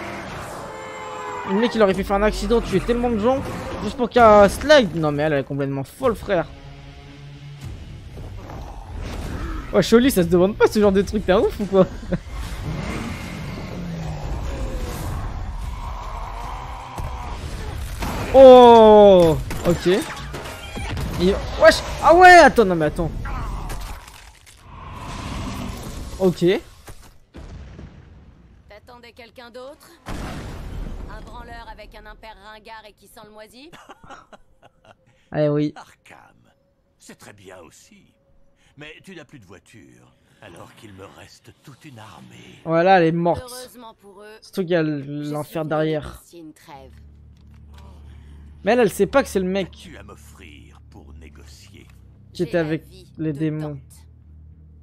Le mec il aurait pu faire un accident, tuer tellement de gens juste pour qu'il y ait un slide. Non mais elle est complètement folle frère. Ouais Choli ça se demande pas ce genre de truc, t'es un ouf ou quoi? Oh ok. Wesh. Ah ouais attends non mais attends. Ok. T'attendais quelqu'un d'autre? Un branleur avec un impair ringard et qui sent le moisi? Eh oui. Arkham, c'est très bien aussi. Mais tu n'as plus de voiture, alors qu'il me reste toute une armée. Voilà, elle est morte. Heureusement pour eux. Surtout qu'il y a l'enfer derrière. Une trêve. Mais elle sait pas que c'est le mec Tu à m'offrir pour négocier. qui était avec les démons.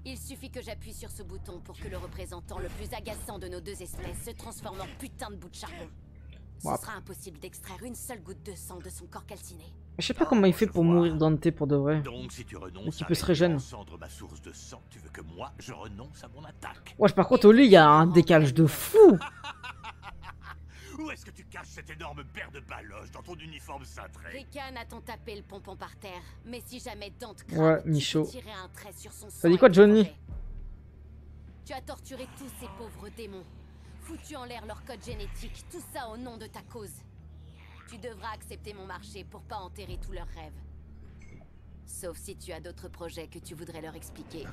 Il suffit que j'appuie sur ce bouton pour que le représentant le plus agaçant de nos deux espèces se transforme en putain de bout de charbon. Ce Wow. sera impossible d'extraire une seule goutte de sang de son corps calciné. Je sais pas comment il fait pour mourir Dante pour de vrai. Donc si tu renonces L'équipe à se régène. encendre ma source de sang, tu veux que moi je renonce à mon attaque? Wesh par contre au lit il y a un décalage de fou. Où est-ce que tu caches cette énorme paire de baloches dans ton uniforme cintré? Rican a-t-on tapé le pompon par terre, mais si jamais Dante Ouais, crame, tu Michaud. peux tirer un trait sur son sang. Ça dit quoi et Johnny? le venger. Tu as torturé tous ces pauvres démons, foutu en l'air leur code génétique, tout ça au nom de ta cause. Tu devras accepter mon marché pour pas enterrer tous leurs rêves. Sauf si tu as d'autres projets que tu voudrais leur expliquer.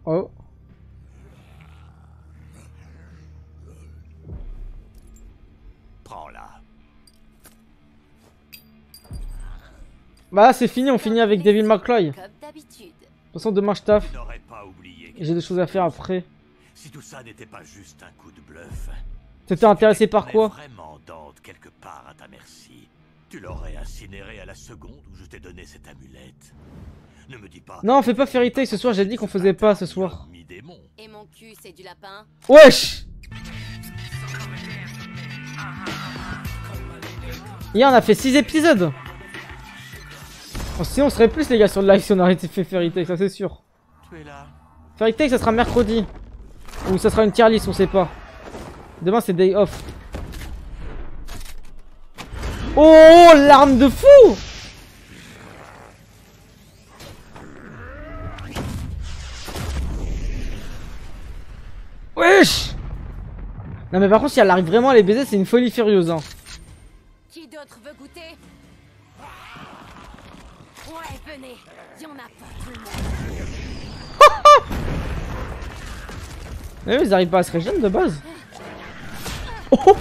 Oh. Prends-la. Bah c'est fini, on finit avec Devil May Cry. De Comme d'habitude. toute façon demain je taffe. Tu n'aurais pas oublié. J'ai des choses à faire après. Si tout ça n'était pas juste un coup de bluff. T'étais intéressé par quoi? Vraiment Dante quelque part à ta merci. Tu l'aurais incinéré à la seconde où je t'ai donné cette amulette. Ne me dis pas. Non, fais pas Fairy Tail ce soir, j'ai dit qu'on faisait pas ce soir. Mi-démon. Et mon cul, c'est du lapin. Wesh! Hier on a fait 6 épisodes. Oh, sinon on serait plus les gars sur le live si on arrêtait de faire Fairy Tail, ça c'est sûr. Tu es là. Fairy Tail ça sera mercredi. Ou ça sera une tier list, on sait pas. Demain c'est day off. Oh l'arme de fou! Wesh. Non mais par contre si elle arrive vraiment à les baiser c'est une folie furieuse hein. Qui d'autre veut goûter? Ouais, venez, y'en a pour tout le monde. Mais ils arrivent pas à se régénérer de base. Oh.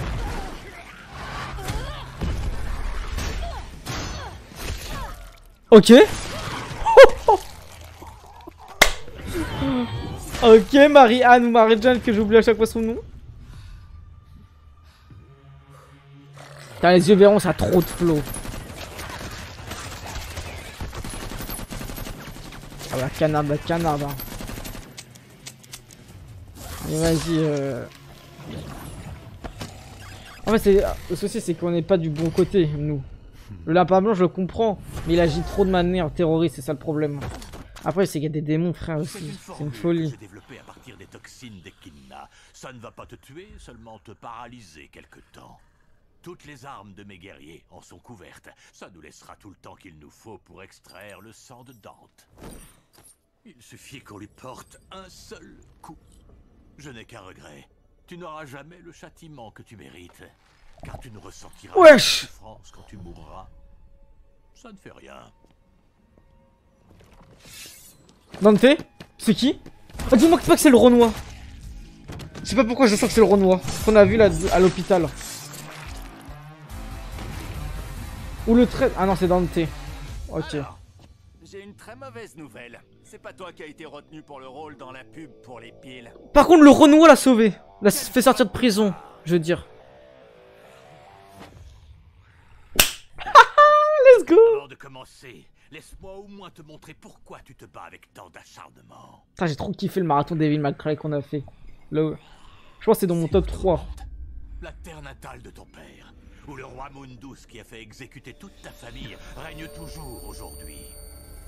Ok. Ok, Marie-Anne ou Marie-Jeanne que j'oublie à chaque fois son nom. Putain, les yeux verrons, ça a trop de flow. Ah la canarde, hein. Et vas-y, En fait, le souci, c'est qu'on n'est pas du bon côté, nous. Le lapin blanc, je le comprends, mais il agit trop de manière terroriste, c'est ça le problème. Après, c'est qu'il y a des démons, frère, aussi. C'est une folie. J'ai développé à partir des toxines d'Echidna. Ça ne va pas te tuer, seulement te paralyser quelque temps. Toutes les armes de mes guerriers en sont couvertes. Ça nous laissera tout le temps qu'il nous faut pour extraire le sang de Dante. Il suffit qu'on lui porte un seul coup. Je n'ai qu'un regret. Tu n'auras jamais le châtiment que tu mérites. Car tu ne ressentiras pas de souffrance quand tu mourras. Ça ne fait rien. Dante? C'est qui? Oh, dis-moi pas que c'est le Renoir. Je sais pas pourquoi je sens que c'est le Renoir. Qu'on a vu là à l'hôpital. Ou le trait. Ah non, c'est Dante. Ok. Alors, j'ai une très mauvaise nouvelle. C'est pas toi qui as été retenu pour le rôle dans la pub pour les piles. Par contre, le Renoir l'a sauvé. L'a fait sortir de prison, je veux dire. Let's go. Avant de commencer, laisse-moi au moins te montrer pourquoi tu te bats avec tant d'acharnement. Putain, j'ai trop kiffé le marathon Devil May Cry qu'on a fait. Là, je pense que c'est dans mon top 3. La terre natale de ton père, où le roi Mundus qui a fait exécuter toute ta famille règne toujours aujourd'hui.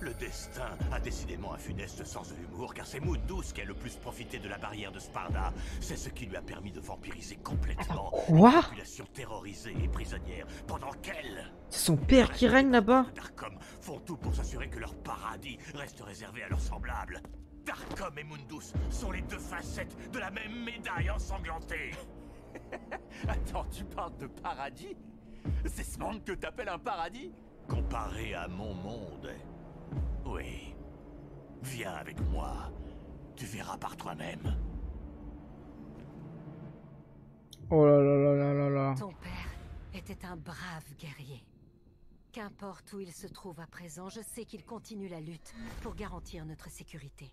Le destin a décidément un funeste sens de l'humour, car c'est Mundus qui a le plus profité de la barrière de Sparda. C'est ce qui lui a permis de vampiriser complètement la population terrorisée et prisonnière, pendant qu'elle... C'est son père qui règne là-bas. Darkom font tout pour s'assurer que leur paradis reste réservé à leurs semblables. Darkom et Mundus sont les deux facettes de la même médaille ensanglantée. Attends, tu parles de paradis? C'est ce monde que t'appelles un paradis? Comparé à mon monde... Oui. Viens avec moi. Tu verras par toi-même. Oh là là là là là là. Ton père était un brave guerrier. Qu'importe où il se trouve à présent, je sais qu'il continue la lutte pour garantir notre sécurité.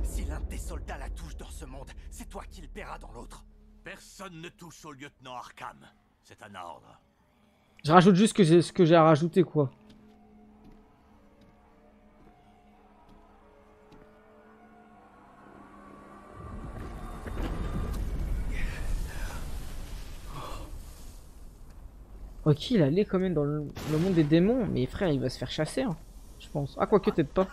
Si l'un de tes soldats la touche dans ce monde, c'est toi qui le paieras dans l'autre. Personne ne touche au lieutenant Arkham. C'est un ordre. Je rajoute juste ce que j'ai à rajouter, quoi. Ok, il allait quand même dans le monde des démons, mais frère, il va se faire chasser, hein, je pense. Ah, quoique, peut-être pas.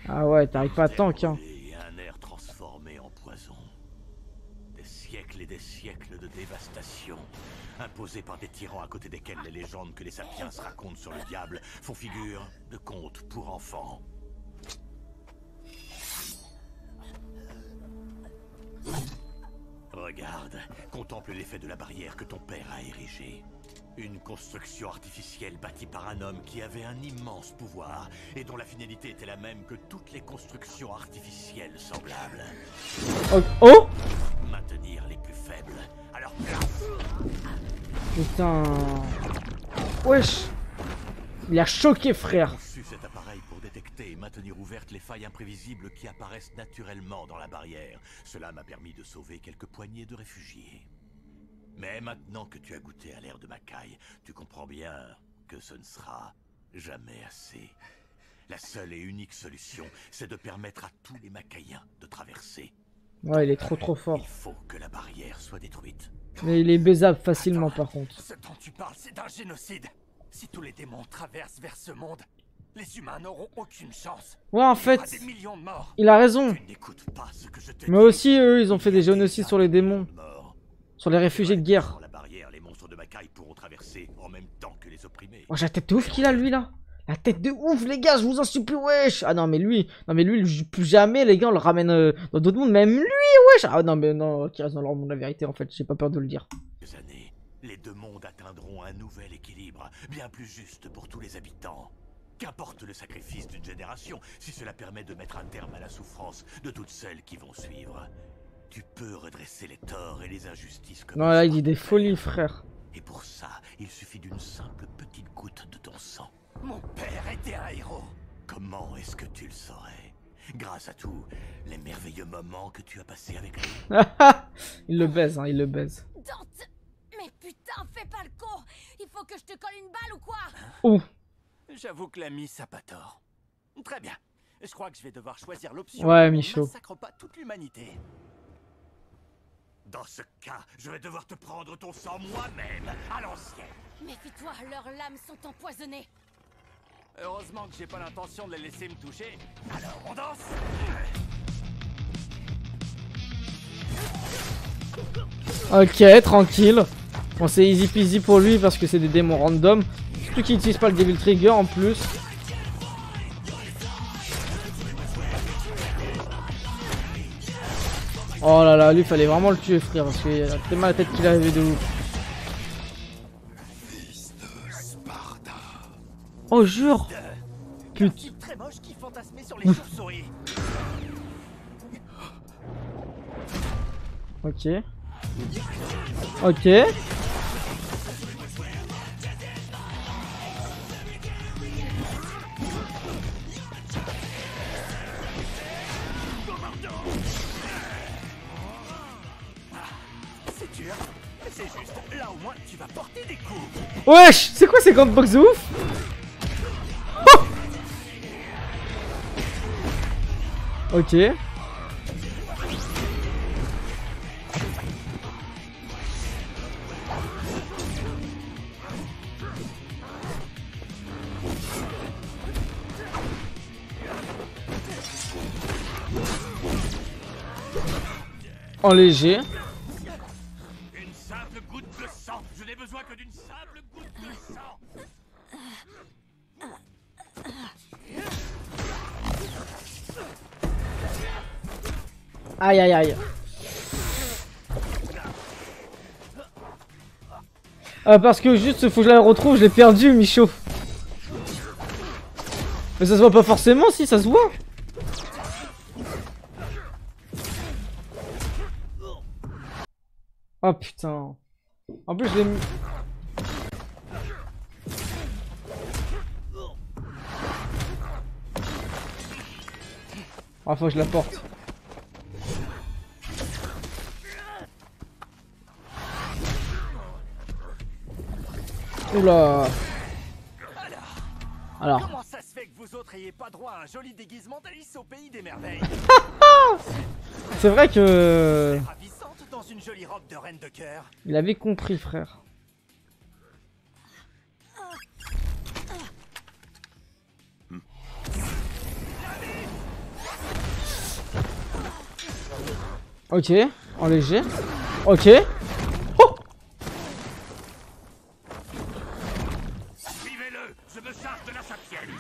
Ah ouais, t'arrives pas à tank, hein. Un air transformé en poison. Des siècles et des siècles de dévastation, imposés par des tyrans à côté desquels les légendes que les sapiens racontent sur le diable font figure de contes pour enfants. Regarde, contemple l'effet de la barrière que ton père a érigée. Une construction artificielle bâtie par un homme qui avait un immense pouvoir et dont la finalité était la même que toutes les constructions artificielles semblables. Oh! Maintenir les plus faibles à leur place. Putain... Wesh! Il a choqué, frère. J'ai conçu cet appareil pour détecter et maintenir ouvertes les failles imprévisibles qui apparaissent naturellement dans la barrière. Cela m'a permis de sauver quelques poignées de réfugiés. Mais maintenant que tu as goûté à l'air de Makai, tu comprends bien que ce ne sera jamais assez. La seule et unique solution, c'est de permettre à tous les Makaiens de traverser. Ouais, il est trop fort. Il faut que la barrière soit détruite. Mais il est baisable facilement, par contre. Ce dont tu parles, c'est d'un génocide. Si tous les démons traversent vers ce monde, les humains n'auront aucune chance. Ouais, en fait, Il y aura des millions de morts. il a raison. Tu n'écoutes pas ce que je te Mais dis. aussi, eux, ils ont fait des génocides sur les démons. Sur les réfugiés de guerre. La barrière, les monstres de Makai pourront traverser en même temps que les opprimés. Oh, j'ai la tête de ouf qu'il a, lui, là. La tête de ouf, les gars, je vous en supplie, wesh. Ah non, mais lui, plus jamais, les gars, on le ramène dans d'autres mondes. Même lui, wesh. Ah non, mais non, qui reste dans leur monde, la vérité, en fait. J'ai pas peur de le dire. Années, les deux mondes atteindront un nouvel équilibre, bien plus juste pour tous les habitants. Qu'importe le sacrifice d'une génération, si cela permet de mettre un terme à la souffrance de toutes celles qui vont suivre. Tu peux redresser les torts et les injustices comme non, là, il dit des folies, frère. Et pour ça, il suffit d'une simple petite goutte de ton sang. Mon père était un héros. Comment est-ce que tu le saurais? Grâce à tous les merveilleux moments que tu as passés avec lui. Il le baise, hein, il le baise. Dante! Mais putain, fais pas le con! Il faut que je te colle une balle ou quoi? Ouh. J'avoue que l'ami, ça pas tort. Très bien. Je crois que je vais devoir choisir l'option. Ouais, où on Michaud. massacre pas toute l'humanité. Dans ce cas, je vais devoir te prendre ton sang moi-même, à l'ancienne. Méfie-toi, leurs lames sont empoisonnées. Heureusement que j'ai pas l'intention de les laisser me toucher. Alors, on danse? Ok, tranquille. Bon, c'est easy peasy pour lui parce que c'est des démons random. Surtout qu'il n'utilise pas le Devil Trigger en plus. Oh là là, lui fallait vraiment le tuer, frère, parce qu'il a tellement la tête qu'il avait de ouf. Oh, jure. Putain. Très moche qui fantasmait sur les chauves-souris. Ok. Ok. C'est dur, mais c'est juste. Là au moins tu vas porter des coups. Wesh, c'est quoi ces grandes box de ouf? Oh. Ok. En léger. Une simple goutte de sang. Je n'ai besoin que d'une simple goutte de sang. Aïe aïe aïe. Parce que juste faut que je la retrouve, je l'ai perdu, Michaud. Mais ça se voit pas forcément, si ça se voit. Oh putain. En plus je l'ai mis. Ah, faut que je la porte. Oula. Alors. Comment ça se fait que vous autres ayez pas droit à un joli déguisement d'Alice au pays des merveilles? C'est vrai que... Ravissante dans une jolie robe de reine de cœur. Il avait compris, frère. Ok, en léger. Ok. Oh. Suivez-le, je me charge de la sapienne.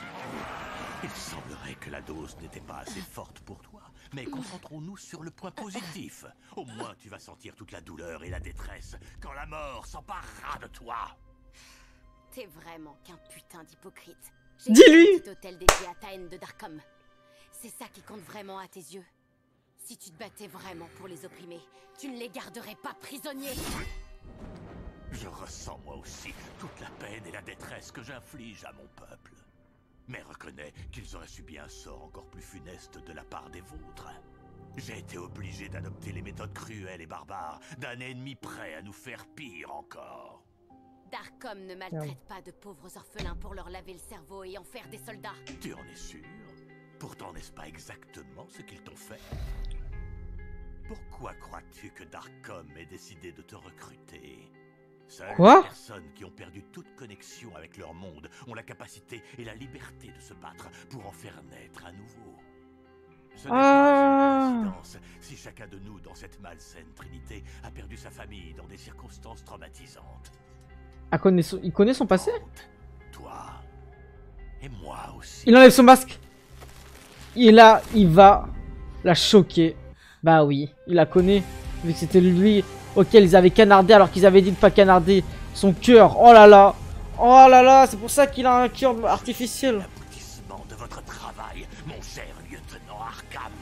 Il semblerait que la dose n'était pas assez forte pour toi, mais concentrons-nous sur le point positif. Au moins tu vas sentir toute la douleur et la détresse quand la mort s'emparera de toi. T'es vraiment qu'un putain d'hypocrite. Dis-lui. Un petit hôtel dédié à ta haine de Darkom. C'est ça qui compte vraiment à tes yeux. Si tu te battais vraiment pour les opprimés, tu ne les garderais pas prisonniers. Je ressens moi aussi toute la peine et la détresse que j'inflige à mon peuple. Mais reconnais qu'ils auraient subi un sort encore plus funeste de la part des vôtres. J'ai été obligé d'adopter les méthodes cruelles et barbares d'un ennemi prêt à nous faire pire encore. Darkom ne maltraite pas de pauvres orphelins pour leur laver le cerveau et en faire des soldats. Tu en es sûr? Pourtant, n'est-ce pas exactement ce qu'ils t'ont fait? Pourquoi crois-tu que Darkom ait décidé de te recruter? Seules Quoi? les personnes qui ont perdu toute connexion avec leur monde ont la capacité et la liberté de se battre pour en faire naître à nouveau. Ce n'est pas une coïncidence si chacun de nous dans cette malsaine trinité a perdu sa famille dans des circonstances traumatisantes. Il connaît son passé? Toi, Et moi aussi. Il enlève son masque. Et là, il va la choquer. Bah oui, il la connaît. Vu que c'était lui auquel ils avaient canardé alors qu'ils avaient dit de pas canarder son cœur. Oh là là. Oh là là, c'est pour ça qu'il a un cœur artificiel. L'aboutissement de votre travail, mon cher lieutenant Arkham.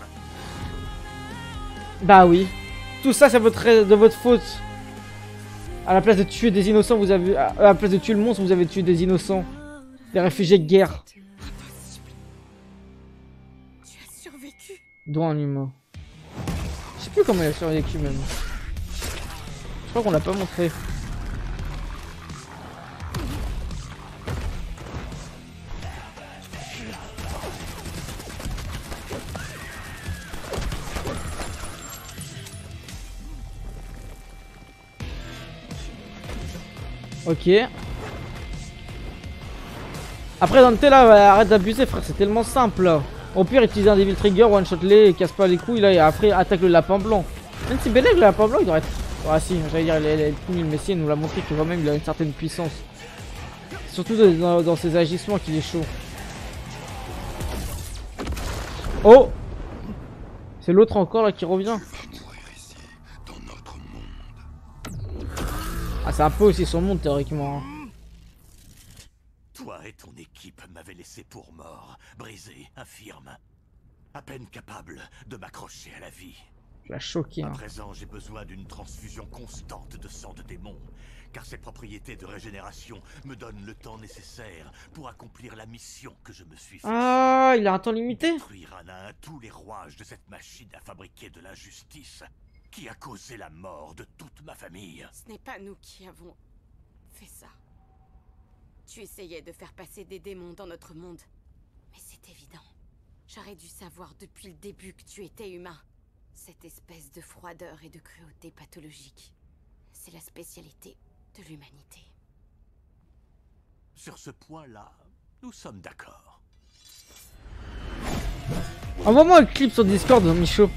Bah oui. Tout ça, c'est de votre faute. À la place de tuer des innocents, vous avez... À la place de tuer le monstre, vous avez tué des innocents. Des réfugiés de guerre. Tu as survécu. Dont un humain. Je sais plus comment il a survécu même. Je crois qu'on l'a pas montré. Ok. Après Dante là, arrête d'abuser frère, c'est tellement simple là. Au pire utilise un Devil Trigger, one shot les, casse pas les couilles là et après attaque le lapin blanc. Même si Belek le lapin blanc il devrait être... Ah si, j'allais dire il est tout nul, mais si il nous l'a montré que quand même il a une certaine puissance. Surtout dans ses agissements qu'il est chaud. Oh! C'est l'autre encore là qui revient. Ah c'est un peu aussi son monde théoriquement. Toi et ton équipe m'avez laissé pour mort, brisé, infirme. À peine capable de m'accrocher à la vie. Je l'ai choqué. À présent, j'ai besoin d'une transfusion constante de sang de démon, car ses propriétés de régénération me donnent le temps nécessaire pour accomplir la mission que je me suis fixée. Ah, il a un temps limité? Détruire un à un tous les rouages de cette machine à fabriquer de l'injustice qui a causé la mort de toute ma famille. Ce n'est pas nous qui avons fait ça. Tu essayais de faire passer des démons dans notre monde. Mais c'est évident. J'aurais dû savoir depuis le début que tu étais humain. Cette espèce de froideur et de cruauté pathologique, c'est la spécialité de l'humanité. Sur ce point-là, nous sommes d'accord. Envoie-moi un clip sur Discord, Michaud.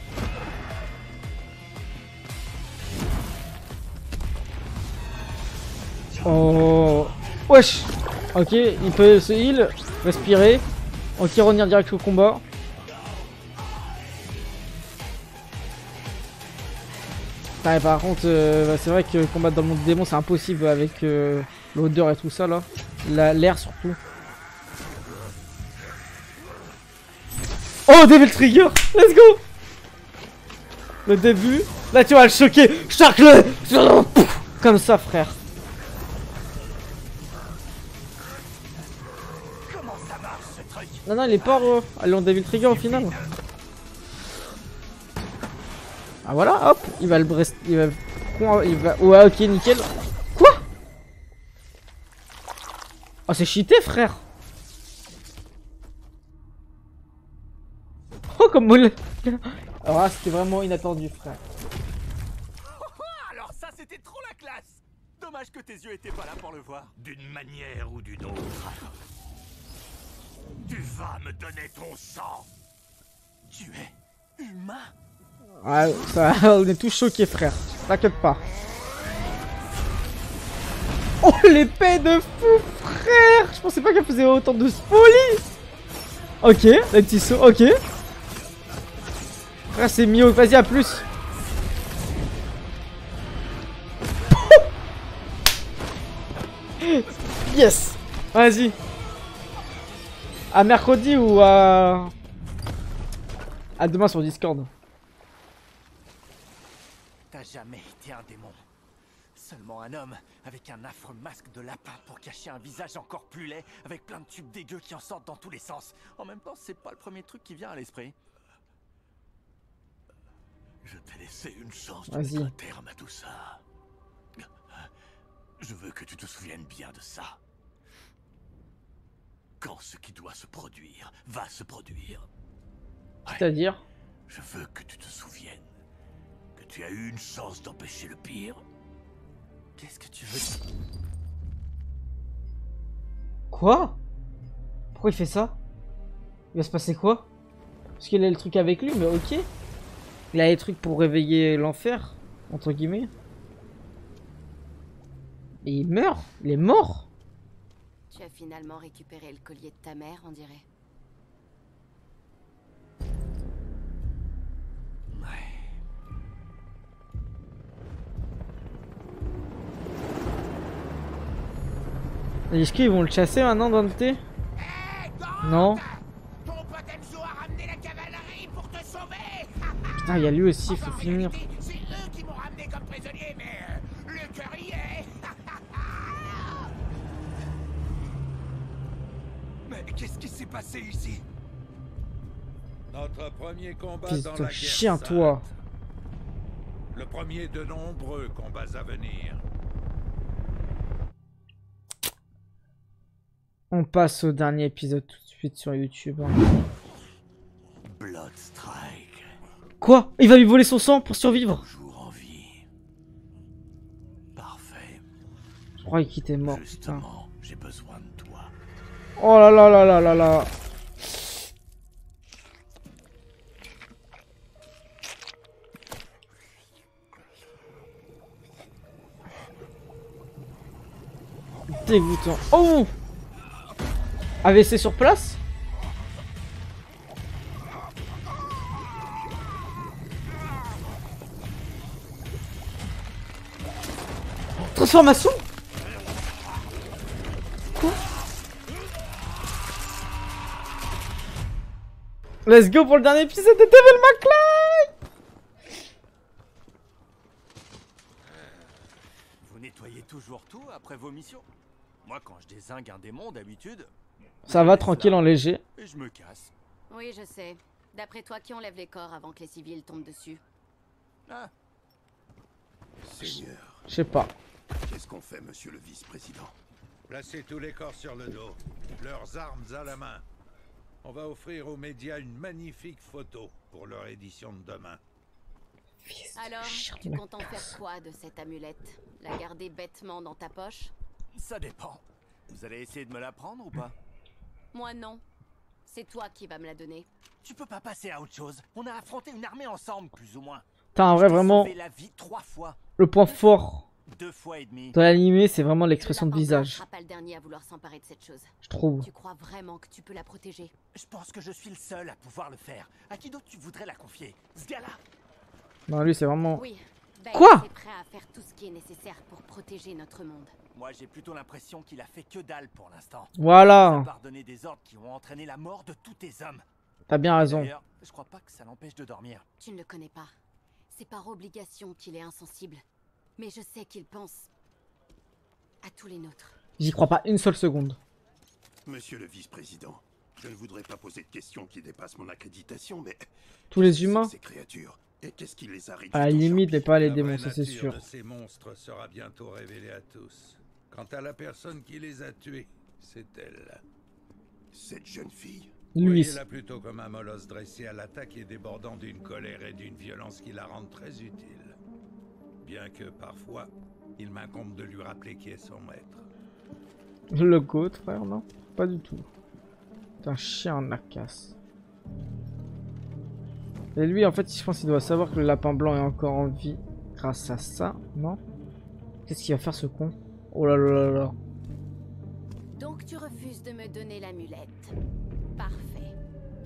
Oh. Wesh. Ok, il peut se heal, respirer. Ok, revenir direct au combat. Ouais, par contre, c'est vrai que combattre dans le monde des démons c'est impossible avec l'odeur et tout ça là. L'air surtout. Oh, Devil Trigger! Let's go! Le début. Là, tu vas le choquer. Choque-le! Comme ça, frère. Non, non, il est pas allez, on Devil Trigger au final. Ah voilà, hop, il va le brest... Il va... Ouais, ok, nickel. Quoi? Oh, c'est cheaté, frère. Oh, comme moule. Alors là, c'était vraiment inattendu, frère. Alors ça, c'était trop la classe. Dommage que tes yeux étaient pas là pour le voir. D'une manière ou d'une autre, tu vas me donner ton sang. Tu es humain? Ouais, ça, on est tous choqués, frère. T'inquiète pas. Oh, l'épée de fou, frère! Je pensais pas qu'elle faisait autant de spolie. Ok, le petit saut, ok. Frère, c'est mieux. Vas-y, à plus. Yes. Vas-y. À mercredi ou à demain sur Discord. T'as jamais été un démon. Seulement un homme avec un affreux masque de lapin pour cacher un visage encore plus laid, avec plein de tubes dégueux qui en sortent dans tous les sens. En même temps, c'est pas le premier truc qui vient à l'esprit. Je t'ai laissé une chance de mettre un terme à tout ça. Je veux que tu te souviennes bien de ça. Quand ce qui doit se produire va se produire. Ouais. C'est-à-dire? Je veux que tu te souviennes que tu as eu une chance d'empêcher le pire. Qu'est-ce que tu veux dire? Quoi? Pourquoi il fait ça? Il va se passer quoi? Parce qu'il a le truc avec lui, mais ok. Il a les trucs pour réveiller l'enfer, entre guillemets. Et il meurt? Il est mort? Tu as finalement récupéré le collier de ta mère, on dirait. Est-ce qu'ils vont le chasser maintenant, Dante? Non. Ton pote Enzo a ramené la cavalerie pour te sauver. Putain, il y a lui aussi, il faut finir. C'est eux qui m'ont ramené comme prisonnier, mais le cœur y est. Mais qu'est-ce qui s'est passé ici? Notre premier combat Fils dans de la guerre chien, sainte. toi. Le premier de nombreux combats à venir. On passe au dernier épisode tout de suite sur YouTube. Bloodstrike, Quoi? Il va lui voler son sang pour survivre? toujours en vie. Parfait. Je croyais qu'il était mort, putain. Justement, j'ai besoin de toi. Oh là là là là là là. Dégoûtant. Oh! AVC sur place? Transformation? Quoi? Let's go pour le dernier épisode de Devil May Cry! Vous nettoyez toujours tout après vos missions? Moi, quand je dézingue un démon, d'habitude... Ça va, tranquille, en léger. Et je me casse. Oui, je sais. D'après toi, qui enlève les corps avant que les civils tombent dessus? Ah, Seigneur, Je sais pas. qu'est-ce qu'on fait, monsieur le vice-président? Placez tous les corps sur le dos, leurs armes à la main. On va offrir aux médias une magnifique photo pour leur édition de demain. Alors, tu comptes en faire quoi de cette amulette? La garder bêtement dans ta poche? ça dépend. Vous allez essayer de me la prendre ou pas? Moi, non. C'est toi qui vas me la donner. Tu peux pas passer à autre chose. On a affronté une armée ensemble, plus ou moins. T'as un vrai, Je t'ai vraiment, sauvé la vie 3 fois. le point fort 2 fois et demi. de l'animé, c'est vraiment l'expression de Le lapin blanc visage, sera pas le dernier à vouloir s'emparer de cette chose. je trouve. Tu crois vraiment que tu peux la protéger? Je pense que je suis le seul à pouvoir le faire. À qui d'autre tu voudrais la confier? Ce gars-là? Non, lui, c'est vraiment... Oui. Ben, Quoi? est prêt à faire tout ce qui est nécessaire pour protéger notre monde. Moi, j'ai plutôt l'impression qu'il a fait que dalle pour l'instant. Voilà, Par donner des ordres qui ont entraîné la mort de tous tes hommes. t'as bien raison. D'ailleurs, je crois pas que ça l'empêche de dormir. Tu ne le connais pas. C'est par obligation qu'il est insensible. Mais je sais qu'il pense à tous les nôtres. J'y crois pas une seule seconde. Monsieur le vice-président, je ne voudrais pas poser de questions qui dépassent mon accréditation, mais... Tous les qu'est-ce que humains, c'est que ces créatures? Et qu'est-ce qui les arrive? à la limite, mais pas les La démons, vraie ça c'est nature sûr. de ces monstres sera bientôt révélée à tous. Quant à la personne qui les a tués, c'est elle. Cette jeune fille? Lui, Voyez-la plutôt comme un molosse dressé à l'attaque et débordant d'une colère et d'une violence qui la rendent très utile. Bien que parfois, il m'incombe de lui rappeler qui est son maître. le goat, frère, non? Pas du tout. C'est un chien en nacasse. Et lui, en fait, je pense qu'il doit savoir que le lapin blanc est encore en vie grâce à ça, non? Qu'est-ce qu'il va faire, ce con? Oh là là là là. Donc tu refuses de me donner l'amulette. Parfait.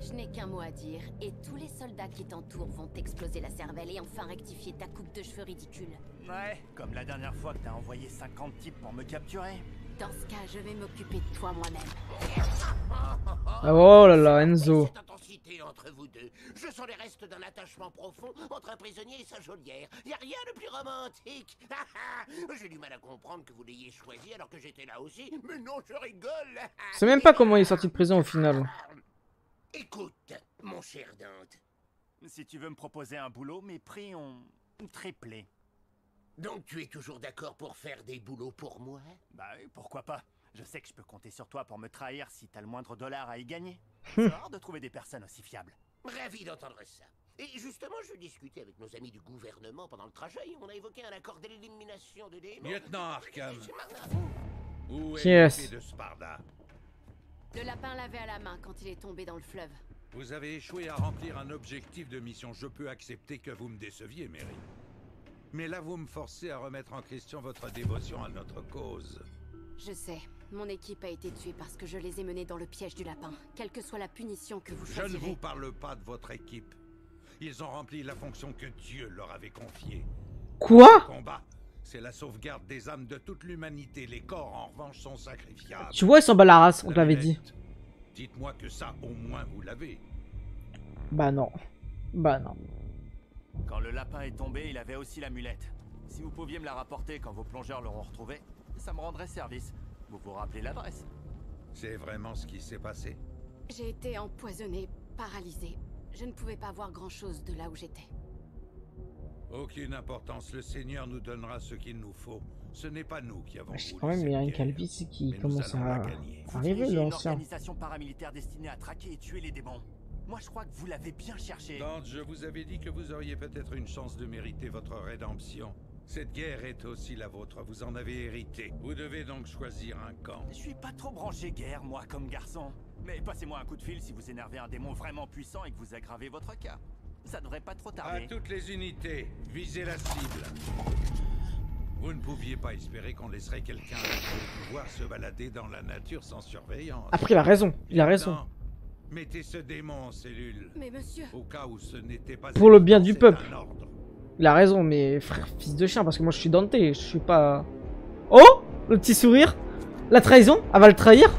Je n'ai qu'un mot à dire, et tous les soldats qui t'entourent vont t'exploser la cervelle et enfin rectifier ta coupe de cheveux ridicule. Ouais, comme la dernière fois que t'as envoyé 50 types pour me capturer. Dans ce cas, je vais m'occuper de toi moi-même. Ah, oh là là, Enzo. Cette intensité entre vous deux. Je sens les restes d'un attachement profond entre un prisonnier et sa geôlière. Y a rien de plus romantique. J'ai du mal à comprendre que vous l'ayez choisi alors que j'étais là aussi. Mais non, je rigole. Je sais même pas comment il est sorti de prison au final. Écoute, mon cher Dante. Si tu veux me proposer un boulot, mes prix ont triplé. Donc tu es toujours d'accord pour faire des boulots pour moi? Bah oui, pourquoi pas? Je sais que je peux compter sur toi pour me trahir si t'as le moindre dollar à y gagner. C'est rare de trouver des personnes aussi fiables. Ravi d'entendre ça. Et justement, je discutais avec nos amis du gouvernement pendant le trajet et on a évoqué un accord d'élimination de démons. Lieutenant Arkham, où est Yes. l'épée de Sparda? Le lapin l'avait à la main quand il est tombé dans le fleuve. Vous avez échoué à remplir un objectif de mission. Je peux accepter que vous me déceviez, Mary. Mais là, vous me forcez à remettre en question votre dévotion à notre cause. Je sais. Mon équipe a été tuée parce que je les ai menés dans le piège du lapin. Quelle que soit la punition que vous choisirez... Je ne vous parle pas de votre équipe. Ils ont rempli la fonction que Dieu leur avait confiée. Quoi? Le combat, c'est la sauvegarde des âmes de toute l'humanité. Les corps, en revanche, sont sacrifiables. Tu vois, ils s'en bat la race, on te l'avait dit. Dites-moi que ça, au moins, vous l'avez. Bah non. Bah non. Quand le lapin est tombé, il avait aussi l'amulette. Si vous pouviez me la rapporter quand vos plongeurs l'auront retrouvée, ça me rendrait service. Vous vous rappelez l'adresse? C'est vraiment ce qui s'est passé? J'ai été empoisonnée, paralysée. Je ne pouvais pas voir grand-chose de là où j'étais. Aucune importance. Le Seigneur nous donnera ce qu'il nous faut. Ce n'est pas nous qui avons voulu Quand même, il y a cette une guerre. calvitie qui Mais nous commence allons la à gagner. arriver, Dirigez une l'ancien. organisation paramilitaire destinée à traquer et tuer les démons. Moi, je crois que vous l'avez bien cherché. Dante, je vous avais dit que vous auriez peut-être une chance de mériter votre rédemption. Cette guerre est aussi la vôtre, vous en avez hérité. Vous devez donc choisir un camp. Je suis pas trop branché guerre, moi, comme garçon. Mais passez-moi un coup de fil si vous énervez un démon vraiment puissant et que vous aggravez votre cas. Ça devrait pas trop À tarder. toutes les unités, visez la cible. Vous ne pouviez pas espérer qu'on laisserait quelqu'un avec le pouvoir se balader dans la nature sans surveillance. Après, il a raison. Il a raison. Maintenant, mettez ce démon en cellule. Mais monsieur... Au cas où ce n'était pas... Pour le bien du c'est peuple. un ordre. Il a raison, mais frère, fils de chien, parce que moi je suis Dante, je suis pas... Oh! Le petit sourire. La trahison. Elle va le trahir.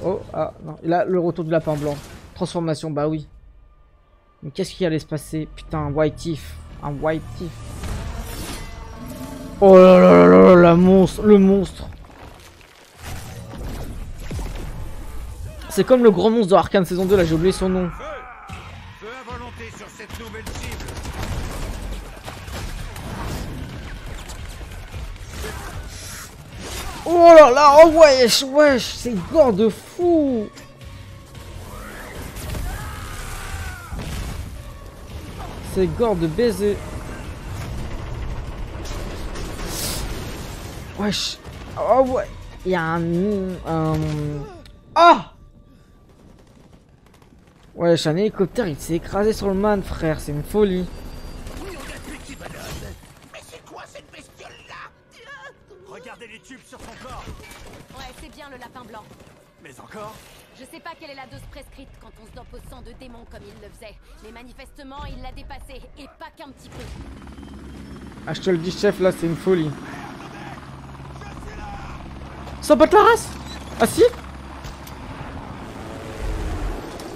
Oh, ah, non. Il a le retour du lapin blanc. Transformation, bah oui. Mais qu'est-ce qui allait se passer? Putain, un white thief. Un white thief. Oh là là là là, la monstre, le monstre. C'est comme le gros monstre de Arcane saison 2, là j'ai oublié son nom. Feu à volonté sur cette nouvelle cible. Oh là là, oh wesh, wesh, c'est gore de fou. C'est gore de baiser. Wesh. Oh ouais. Il y a un... Ah. Wesh, un hélicoptère, il s'est écrasé sur le man, frère, c'est une folie. Mais c'est quoi cette bestiole-là? Regardez les tubes sur son corps. Ouais, c'est bien le lapin blanc. Mais encore? Je sais pas quelle est la dose prescrite quand on se dope au sang de démons comme il le faisait. Mais manifestement, il l'a dépassé. Et pas qu'un petit peu. Ah, je te le dis, chef, là, c'est une folie. Sans battre la race. Ah si.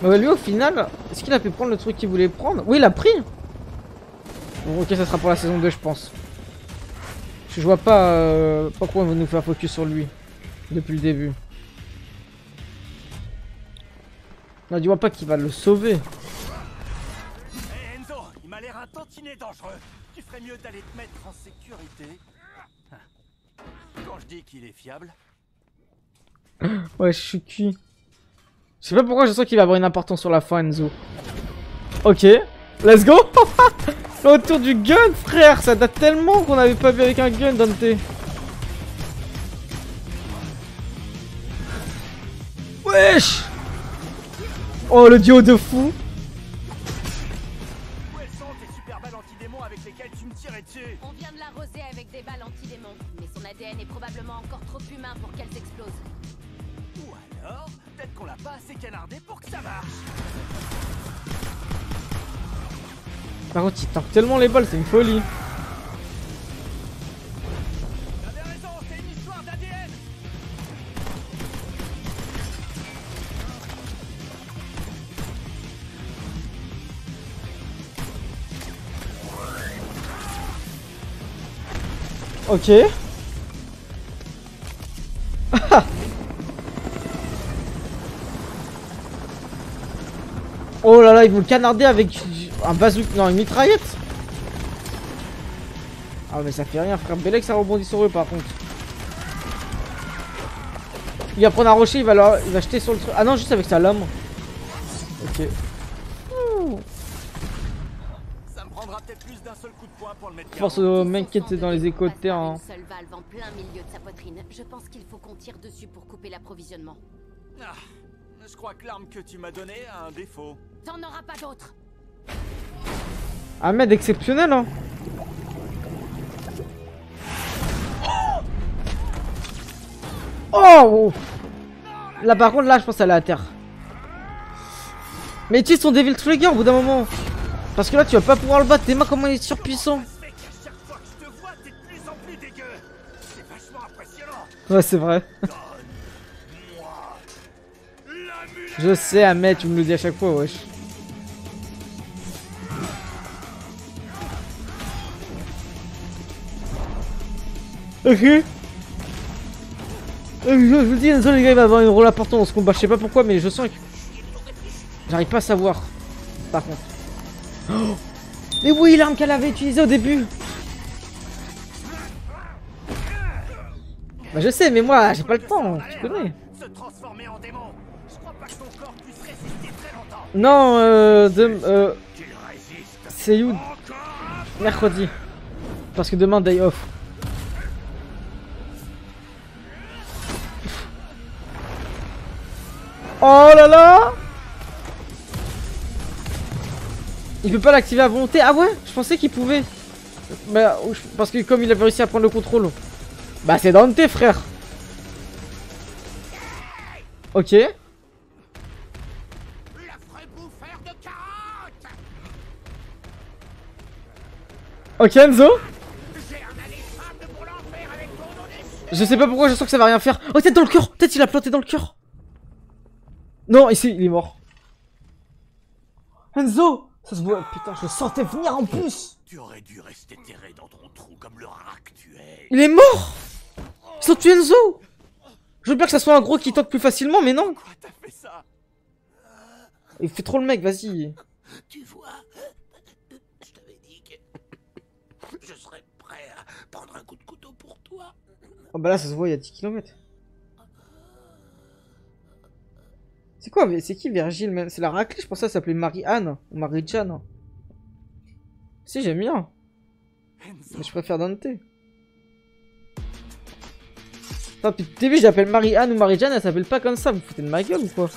Mais lui, au final, est-ce qu'il a pu prendre le truc qu'il voulait prendre? Oui, il a pris. Bon, ok, ça sera pour la saison 2, je pense. Je vois pas pourquoi on va nous faire focus sur lui. Depuis le début. Non, dis-moi pas qu'il va le sauver. Hey Enzo, il m'a l'air un tantinet dangereux. Tu ferais mieux d'aller te mettre en sécurité. Quand je dis qu'il est fiable... Ouais, je suis cuit. Je sais pas pourquoi je sens qu'il va avoir une importance sur la fin, Enzo. Ok, let's go. Le retour du gun, frère. Ça date tellement qu'on n'avait pas vu avec un gun, Dante. Wesh. Oh, le duo de fou. Où elles sont tes super balles anti-démons avec lesquelles tu me tirais dessus? On vient de l'arroser avec des balles anti-démons. Mais son ADN est probablement encore trop humain pour qu'elles explosent. Ou alors, peut-être qu'on l'a pas assez canardé pour que ça marche. Par contre, il tank tellement les balles, c'est une folie. T'avais raison, c'est une histoire d'ADN. Ok. Oh là là, ils vont le canarder avec un bazooka. Non, une mitraillette. Ah mais ça fait rien, frère. Belek, ça rebondit sur eux par contre. Il va prendre un rocher, il va jeter sur le truc. Ah non, juste avec sa lame. Ok. Ouh. Ça me prendra peut-être plus d'un seul coup de poing pour le mettre. Force au mec qui était dans les échos de terre. Hein. Une seule valve en plein milieu de sa poitrine. Je pense qu'il faut qu'on tire dessus pour couper l'approvisionnement. Ah, je crois que l'arme que tu m'as donnée a un défaut. T'en auras pas d'autre. Un mec exceptionnel, hein. Oh! Là par contre là je pense qu'elle est à terre. Mais utilise ton Devil Trigger au bout d'un moment. Parce que là tu vas pas pouvoir le battre. T'es comment il est surpuissant. Ouais c'est vrai. Je sais Ahmed, tu me le dis à chaque fois wesh. Ok. Je vous dis, désolé les gars, il va avoir un rôle important dans ce combat. Je sais pas pourquoi, mais je sens que... J'arrive pas à savoir. Par contre. Oh, mais oui, l'arme qu'elle avait utilisée au début. Bah je sais, mais moi, j'ai pas le temps. Tu connais. Non, c'est you. Mercredi. Parce que demain, day off. Oh là là! Il peut pas l'activer à volonté. Ah ouais? Je pensais qu'il pouvait. Bah, parce que comme il avait réussi à prendre le contrôle. Bah c'est Dante frère. Ok. Ok Enzo. Je sais pas pourquoi je sens que ça va rien faire. Oh tête dans le cœur. Peut-être il a planté dans le cœur. Non, ici, il est mort. Enzo! Ça se voit, putain, je le sentais venir en plus! Tu aurais dû rester terré dans ton trou comme le rat que tu es. Il est mort! Ils ont tué Enzo! Je veux bien que ça soit un gros qui tente plus facilement, mais non! Pourquoi t'as fait ça? Il fait trop le mec, vas-y. Tu vois, je t'avais dit que je serais prêt à prendre un coup de couteau pour toi. Oh bah là, ça se voit, il y a 10 km. C'est quoi, c'est qui Virgile même? C'est la raclée, je pensais que ça s'appelait Marie-Anne ou Marie-Jeanne. Si, j'aime bien. Mais je préfère Dante. Attends, depuis le début, j'appelle Marie-Anne ou Marie-Jeanne, elle s'appelle pas comme ça, vous foutez de ma gueule ou quoi?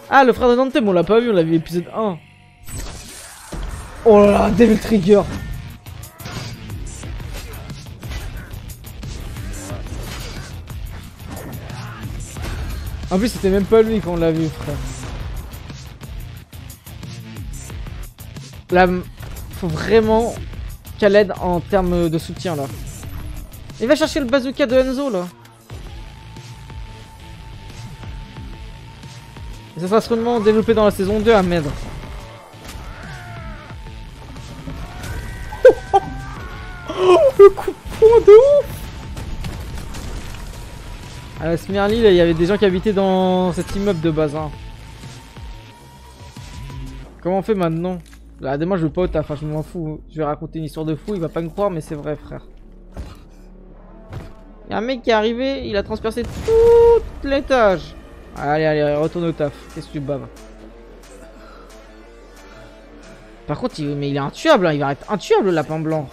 Ah, le frère de Dante, mais on l'a pas vu, on l'a vu épisode 1. Oh là là, Devil Trigger. En plus, c'était même pas lui quand on l'a vu, frère. Là, faut vraiment qu'elle aide en termes de soutien, là. Il va chercher le bazooka de Enzo, là. Et ça sera sûrement développé dans la saison 2, Ahmed. Oh, le coup de poing de ouf! À Smirly, il y avait des gens qui habitaient dans cet immeuble de base. Hein. Comment on fait maintenant? Là, demain je veux pas au taf, hein, je m'en fous. Je vais raconter une histoire de fou, il va pas me croire, mais c'est vrai, frère. Il y a un mec qui est arrivé, il a transpercé tout l'étage. Allez, allez, retourne au taf. Qu'est-ce que tu baves? Par contre, mais il est intuable, hein. Il va être intuable, le lapin blanc.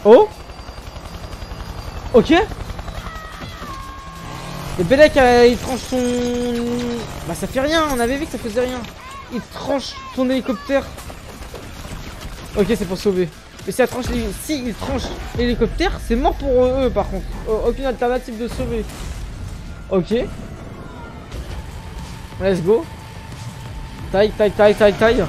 Oh! Ok. Et Belek il tranche son... Bah ça fait rien, on avait vu que ça faisait rien. Il tranche son hélicoptère. Ok, c'est pour sauver. Mais si, il tranche l'hélicoptère, c'est mort pour eux par contre. Aucune alternative de sauver. Ok. Let's go. Taille, taille, taille, taille, taille.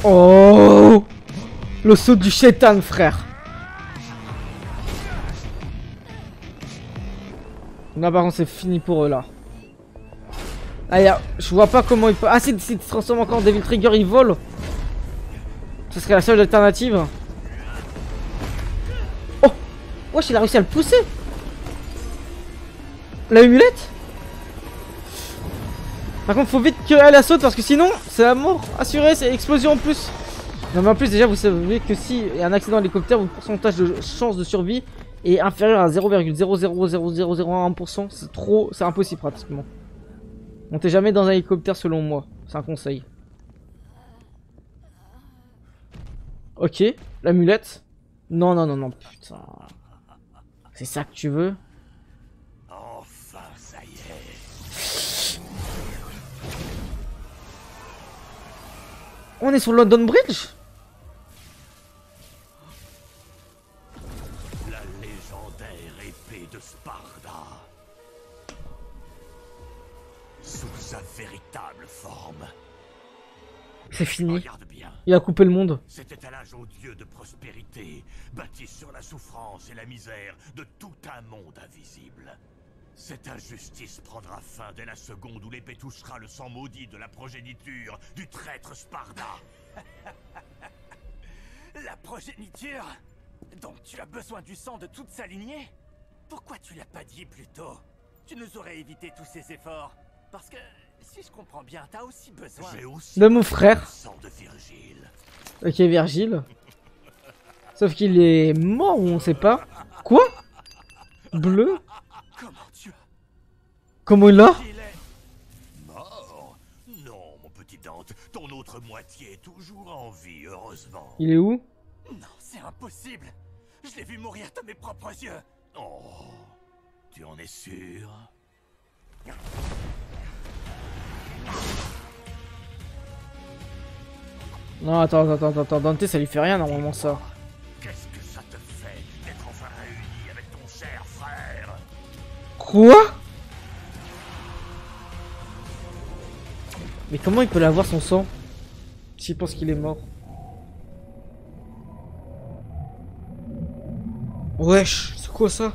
Oh, le saut du chétan, frère. Non, par contre, c'est fini pour eux là. Ah, je vois pas comment il peut. Ah, s'il se transforme encore en Devil Trigger, il vole. Ce serait la seule alternative. Oh, wesh, il a réussi à le pousser. La humulette. Par contre, faut vite qu'elle la saute parce que sinon, c'est la mort assurée, c'est explosion en plus. Non, mais en plus, déjà, vous savez que si il y a un accident d'hélicoptère, votre pourcentage de chance de survie est inférieur à 0,00001%. C'est trop, c'est impossible pratiquement. Montez jamais dans un hélicoptère selon moi, c'est un conseil. Ok, l'amulette. Non, non, non, non, putain. C'est ça que tu veux? Enfin, ça y est. On est sur London Bridge? La légendaire épée de Sparda. Sous sa véritable forme. C'est fini. Regarde bien. Il a coupé le monde. Cet étalage odieux de prospérité, bâti sur la souffrance et la misère de tout un monde invisible. Cette injustice prendra fin dès la seconde où l'épée touchera le sang maudit de la progéniture du traître Sparda. La progéniture? Donc tu as besoin du sang de toute sa lignée? Pourquoi tu l'as pas dit plus tôt? Tu nous aurais évité tous ces efforts. Parce que, si je comprends bien, t'as aussi besoin... J'ai aussi De mon frère. le sang de Virgile. Ok, Virgile. Sauf qu'il est mort ou on sait pas. Quoi? Bleu? Comment tu as... Comment il l'a? Il est... Mort? Non, mon petit Dante, ton autre moitié est toujours en vie, heureusement. Il est où? Non, c'est impossible. Je l'ai vu mourir de mes propres yeux. Oh, tu en es sûr? Non, attends, Dante, ça lui fait rien normalement ça. Qu'est-ce que ça te fait d'être enfin réuni avec ton cher frère? Quoi? Mais comment il peut l'avoir son sang? S'il pense qu'il est mort. Wesh, c'est quoi ça?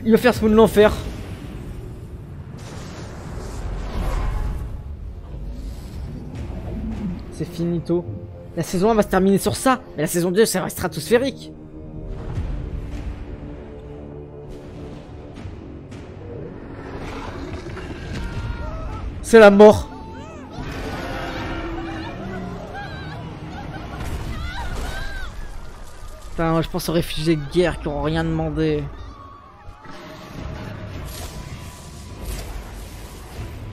Il va faire spawn l'enfer. C'est finito. La saison 1 va se terminer sur ça, mais la saison 2 ça va stratosphérique. C'est la mort. Putain, moi je pense aux réfugiés de guerre qui ont rien demandé.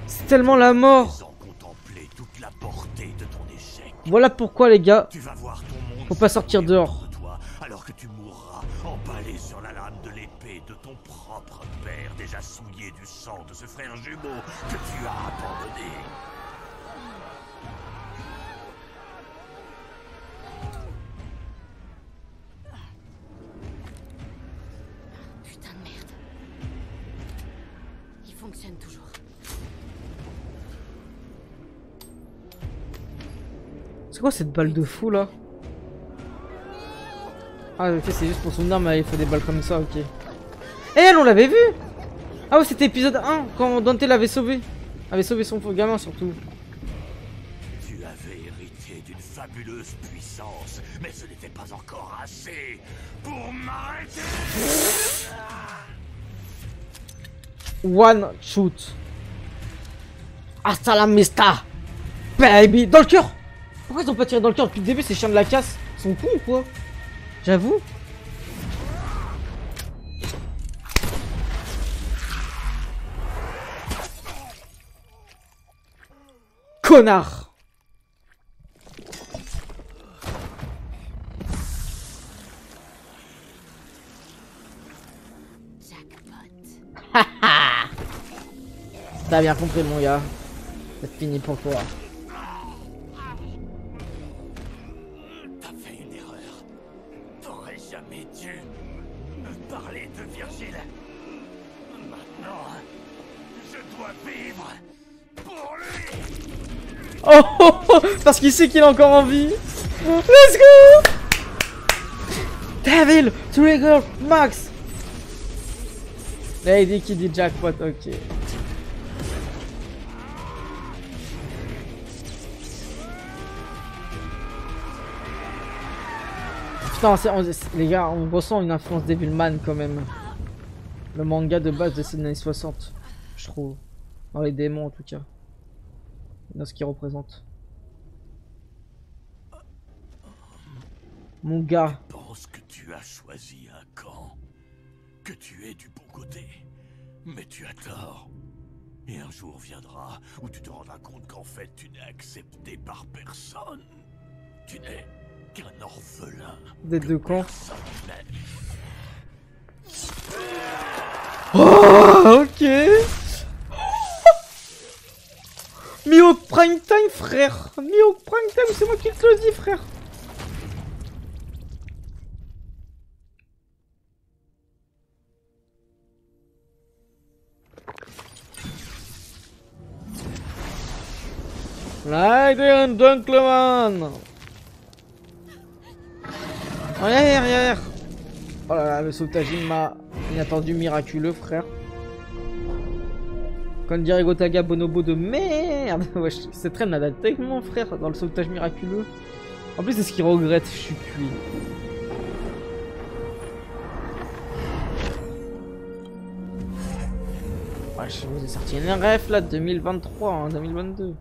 C'est tellement la mort. Sans contempler toute la portée de ton échec. Voilà pourquoi les gars, Tu vas voir ton monde faut pas sortir dehors. contre toi, alors que tu mourras empalé sur la lame de l'épée de ton propre père, déjà souillé du sang de ce frère jumeau que tu as abandonné. Putain de merde. Il fonctionne toujours. C'est quoi cette balle de fou là? Ah ok, c'est juste pour son arme, il faut des balles comme ça, ok. Et elle, on l'avait vu. Ah ouais, c'était épisode 1, quand Dante l'avait sauvé. Avait sauvé son faux gamin surtout. Tu avais hérité d'une fabuleuse puissance, mais ce n'était pas encore assez pour m'arrêter. One shoot. Hasta la vista, baby. Dans le cœur. Pourquoi ils ont pas tiré dans le cœur depuis le début, ces chiens de la casse? Ils sont cons ou quoi? J'avoue. Connard. Jackpot. T'as bien compris mon gars. C'est fini pour toi. T'as fait une erreur. T'aurais jamais dû me parler de Virgile. Maintenant, je dois vivre pour lui. Oh, oh, oh, parce qu'il sait qu'il est encore en vie. Let's go. Devil, Trigger, Max. Lady qui dit jackpot, ok. Putain, les gars, on ressent une influence Devilman quand même. Le manga de base de ces années 60, je trouve. Dans les démons en tout cas. Dans ce qu'il représente. Mon gars. Je pense que tu as choisi un camp. Que tu es du bon côté. Mais tu as tort. Et un jour viendra où tu te rendras compte qu'en fait tu n'es accepté par personne. Tu n'es qu'un orphelin. D'être de camp. Oh, ok. Mihawk Prime Time, frère. Mihawk Prime Time, c'est moi qui te le dis, frère. Ladies and gentlemen. Arrière. Oh là là, le sauvetage inattendu miraculeux, frère. Comme dirait Gotaga, bonobo de merde. Wesh, cette reine m'adapte tellement, frère, dans le sauvetage miraculeux. En plus, c'est ce qu'il regrette, je suis cuit. Wesh, je vous ai sorti une ref là, 2023, hein, 2022.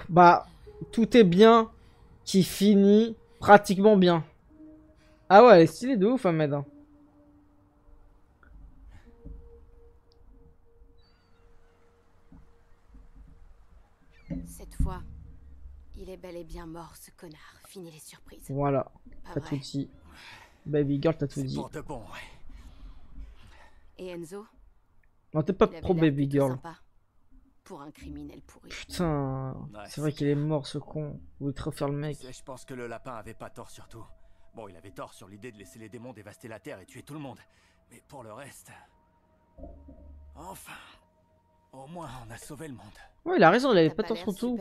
Bah, tout est bien qui finit pratiquement bien. Ah ouais, elle est stylée de ouf, Ahmed. Cette fois, il est bel et bien mort, ce connard. Fini les surprises. Voilà, t'as tout dit. Baby girl, t'as tout dit. Pour de bon, ouais. Et Enzo? Non, t'es pas pro baby girl. Sympa. Pour un criminel pourri. Putain, Ouais, c'est vrai qu'il est mort, ce con. Vous voulez trop faire le mec. Je pense que le lapin avait pas tort surtout. Bon, il avait tort sur l'idée de laisser les démons dévaster la Terre et tuer tout le monde. Mais pour le reste... Enfin... Au moins, on a sauvé le monde. Ouais, il a raison, il avait T'as pas tort sur tout.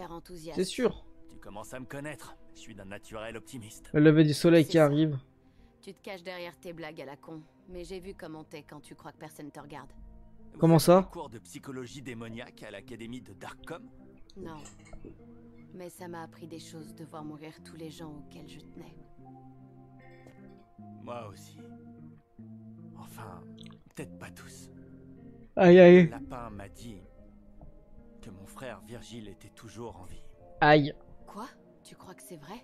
C'est sûr. Tu commences à me connaître. Je suis d'un naturel optimiste. Le lever du soleil qui arrive. Tu te caches derrière tes blagues à la con. Mais j'ai vu comment t'es quand tu crois que personne te regarde. Comment ça? Vous cours de psychologie démoniaque à l'académie de Darkcom? Non. Mais ça m'a appris des choses de voir mourir tous les gens auxquels je tenais. Moi aussi. Enfin, peut-être pas tous. Aïe aïe. Le lapin m'a dit que mon frère Virgile était toujours en vie. Aïe. Quoi? Tu crois que c'est vrai?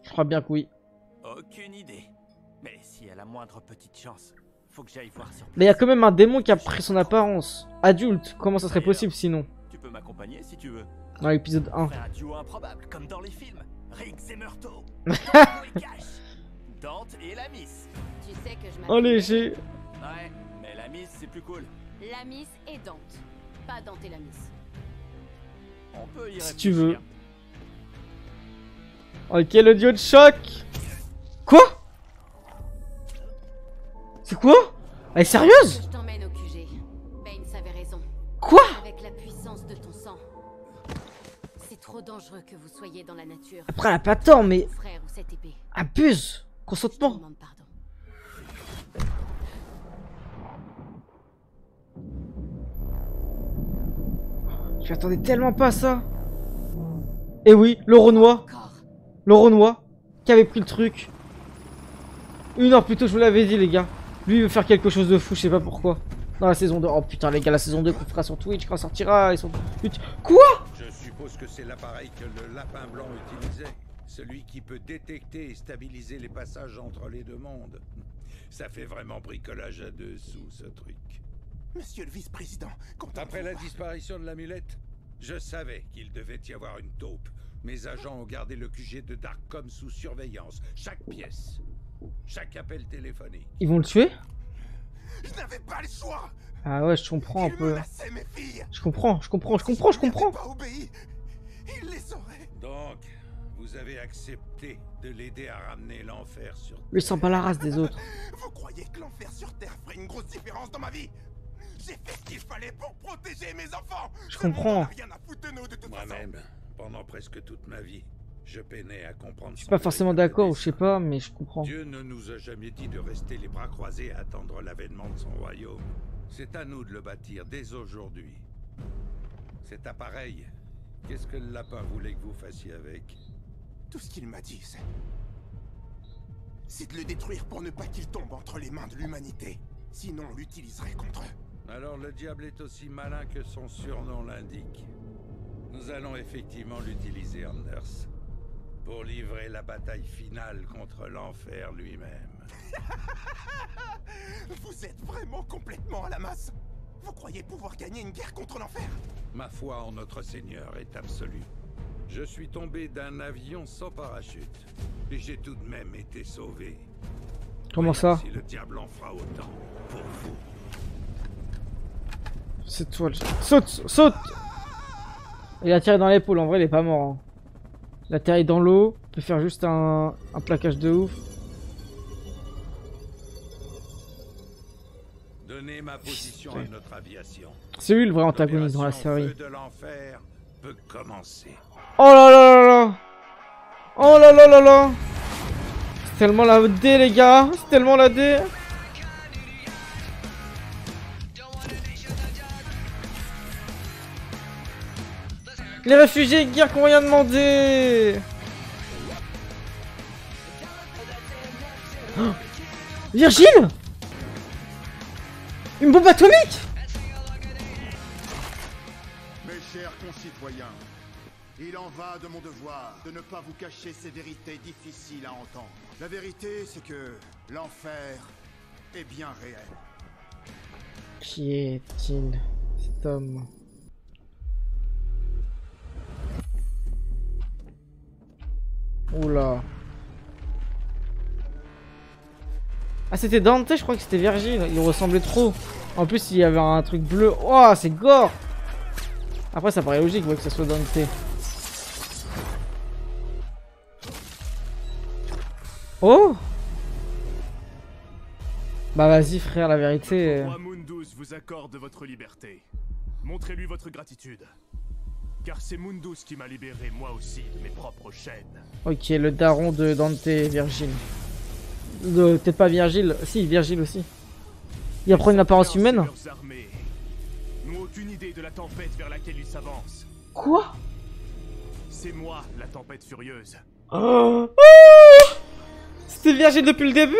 Je crois bien que oui. Aucune idée. Mais si à la moindre petite chance, faut que j'aille voir sur place. Mais il y a quand même un démon qui a pris son apparence. Adulte, comment ça serait possible sinon? Tu peux m'accompagner si tu veux. Dans l'épisode 1. Un duo improbable, comme dans les films. Riggs et Murtaugh. Dante et la Miss. Tu sais que je Oh m'appelle... léger. Ouais, mais la Miss c'est plus cool. La Miss et Dante. Pas Dante et la Miss. On peut y Si réfléchir. tu veux. Ok, l'audio de choc. Quoi? C'est quoi? Elle est sérieuse? Je t'emmène au QG. Baines avait raison. Quoi? Avec la puissance de ton sang. C'est trop dangereux que vous soyez dans la nature. Après, elle a pas tort, mais Ton frère ou cette épée. abuse. Je te Consentement. demande pardon. Je m'attendais tellement pas à ça. Et oui, le Renoir. Encore. Le Renoir qui avait pris le truc. 1 heure plus tôt, je vous l'avais dit, les gars. Lui, il veut faire quelque chose de fou, je sais pas pourquoi. Dans la saison 2. Oh putain, les gars, la saison 2 qu'on fera sur Twitch quand elle sortira. Ils sont... Quoi? Je suppose que c'est l'appareil que le lapin blanc utilisait. Celui qui peut détecter et stabiliser les passages entre les deux mondes. Ça fait vraiment bricolage à deux sous, ce truc. Monsieur le vice-président, Après la disparition de l'amulette, je savais qu'il devait y avoir une taupe. Mes agents ont gardé le QG de Darkcom sous surveillance. Chaque pièce, chaque appel téléphonique. Ils vont le tuer? Je n'avais pas le choix. Ah ouais, je comprends un Il peu. menaçait mes filles. Je comprends. S'il n'avait pas obéi, il les aurait. Donc, vous avez accepté de l'aider à ramener l'enfer sur Terre. Lui, il s'en bat la race des autres. Vous croyez que l'enfer sur Terre ferait une grosse différence dans ma vie? J'ai fait ce qu'il fallait pour protéger mes enfants. Je comprends. Rien à foutre de nous de toute façon. Moi-même, pendant presque toute ma vie, je peinais à comprendre. Je suis pas forcément d'accord, ou je sais pas, mais je comprends. Dieu ne nous a jamais dit de rester les bras croisés à attendre l'avènement de son royaume. C'est à nous de le bâtir dès aujourd'hui. Cet appareil, qu'est-ce que le lapin voulait que vous fassiez avec? Tout ce qu'il m'a dit, c'est de le détruire pour ne pas qu'il tombe entre les mains de l'humanité. Sinon, on l'utiliserait contre eux. Alors le diable est aussi malin que son surnom l'indique. Nous allons effectivement l'utiliser, Anders. pour livrer la bataille finale contre l'enfer lui-même. Vous êtes vraiment complètement à la masse. Vous croyez pouvoir gagner une guerre contre l'enfer? Ma foi en notre Seigneur est absolue. Je suis tombé d'un avion sans parachute. Et j'ai tout de même été sauvé. Comment ça? Si le diable en fera autant pour vous. C'est toi. Saute! Saute! Il a tiré dans l'épaule, en vrai il est pas mort. Hein. Il a atterri dans l'eau, il peut faire juste un plaquage de ouf. Donnez ma position à notre aviation. C'est lui le vrai antagoniste dans la série. Feu de l'enfer peut commencer. Oh là là là là! Oh là là là là! C'est tellement la D les gars! C'est tellement la D! Les réfugiés de guerre qui ont rien demandé! Oh, Virgile! Une bombe atomique! Mes chers concitoyens, il en va de mon devoir de ne pas vous cacher ces vérités difficiles à entendre. La vérité, c'est que l'enfer est bien réel. Qui est-il, cet homme? Oula. Ah c'était Dante, je crois que c'était Virgile, il ressemblait trop. En plus il y avait un truc bleu. Oh c'est gore. Après ça paraît logique ouais, que ça soit Dante. Oh. Bah vas-y frère, la vérité. Le roi Mundus vous accorde votre liberté. Montrez-lui votre gratitude. Car c'est Mundus qui m'a libéré moi aussi de mes propres chaînes. Ok, le daron de Dante, Virgile. Peut-être pas Virgile, si Virgile aussi. Il va prendre une apparence humaine. Leurs armées n'ont aucune idée de la tempête vers laquelle ils s'avancent. Quoi? C'est moi la tempête furieuse. Oh. C'était Virgile depuis le début.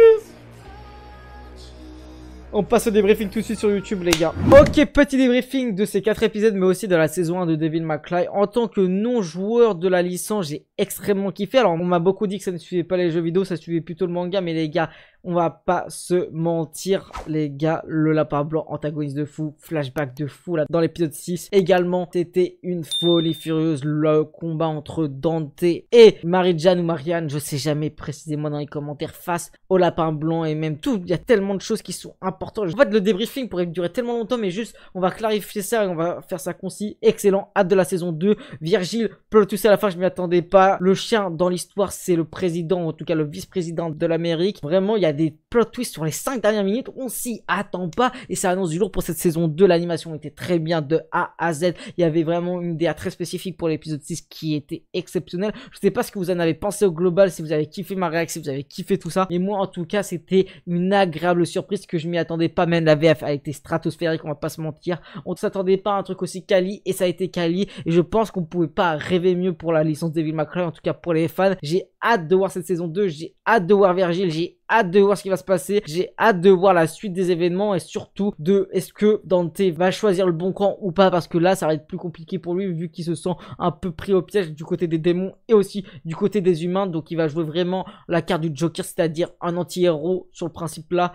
On passe au débriefing tout de suite sur YouTube les gars. Ok, petit débriefing de ces 4 épisodes mais aussi de la saison 1 de Devil May Cry. En tant que non-joueur de la licence, j'ai extrêmement kiffé. Alors on m'a beaucoup dit que ça ne suivait pas les jeux vidéo, ça suivait plutôt le manga. Mais les gars, on va pas se mentir les gars. Le lapin blanc, antagoniste de fou, flashback de fou là dans l'épisode 6. Également, c'était une folie furieuse. Le combat entre Dante et Marie-Jeanne ou Marianne, je sais jamais précisément dans les commentaires, face au lapin blanc et même tout. Il y a tellement de choses qui sont importantes. En fait, le débriefing pourrait durer tellement longtemps, mais juste, on va clarifier ça et on va faire ça concis. Excellent, hâte de la saison 2. Virgile, plot twist à la fin, je m'y attendais pas. Le chien dans l'histoire, c'est le président, en tout cas le vice-président de l'Amérique. Vraiment, il y a des plot twists sur les 5 dernières minutes. On s'y attend pas et ça annonce du lourd pour cette saison 2. L'animation était très bien de A à Z. Il y avait vraiment une DA très spécifique pour l'épisode 6 qui était exceptionnelle. Je sais pas ce que vous en avez pensé au global, si vous avez kiffé ma réaction, si vous avez kiffé tout ça. Mais moi, en tout cas, c'était une agréable surprise que je m'y attendais pas. Même la VF a été stratosphérique, on va pas se mentir. On ne s'attendait pas à un truc aussi quali et ça a été quali. Et je pense qu'on pouvait pas rêver mieux pour la licence Devil May Cry, en tout cas pour les fans. J'ai hâte de voir cette saison 2, j'ai hâte de voir Virgile, j'ai hâte de voir ce qui va se passer, j'ai hâte de voir la suite des événements et surtout de est-ce que Dante va choisir le bon camp ou pas, parce que là ça va être plus compliqué pour lui vu qu'il se sent un peu pris au piège du côté des démons et aussi du côté des humains. Donc il va jouer vraiment la carte du Joker, c'est-à-dire un anti-héros sur le principe là.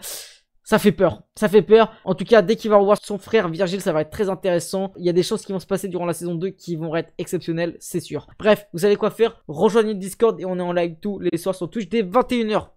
Ça fait peur, ça fait peur. En tout cas, dès qu'il va revoir son frère Virgile, ça va être très intéressant. Il y a des choses qui vont se passer durant la saison 2 qui vont être exceptionnelles, c'est sûr. Bref, vous savez quoi faire, rejoignez le Discord et on est en live tous les soirs sur Twitch dès 21 h.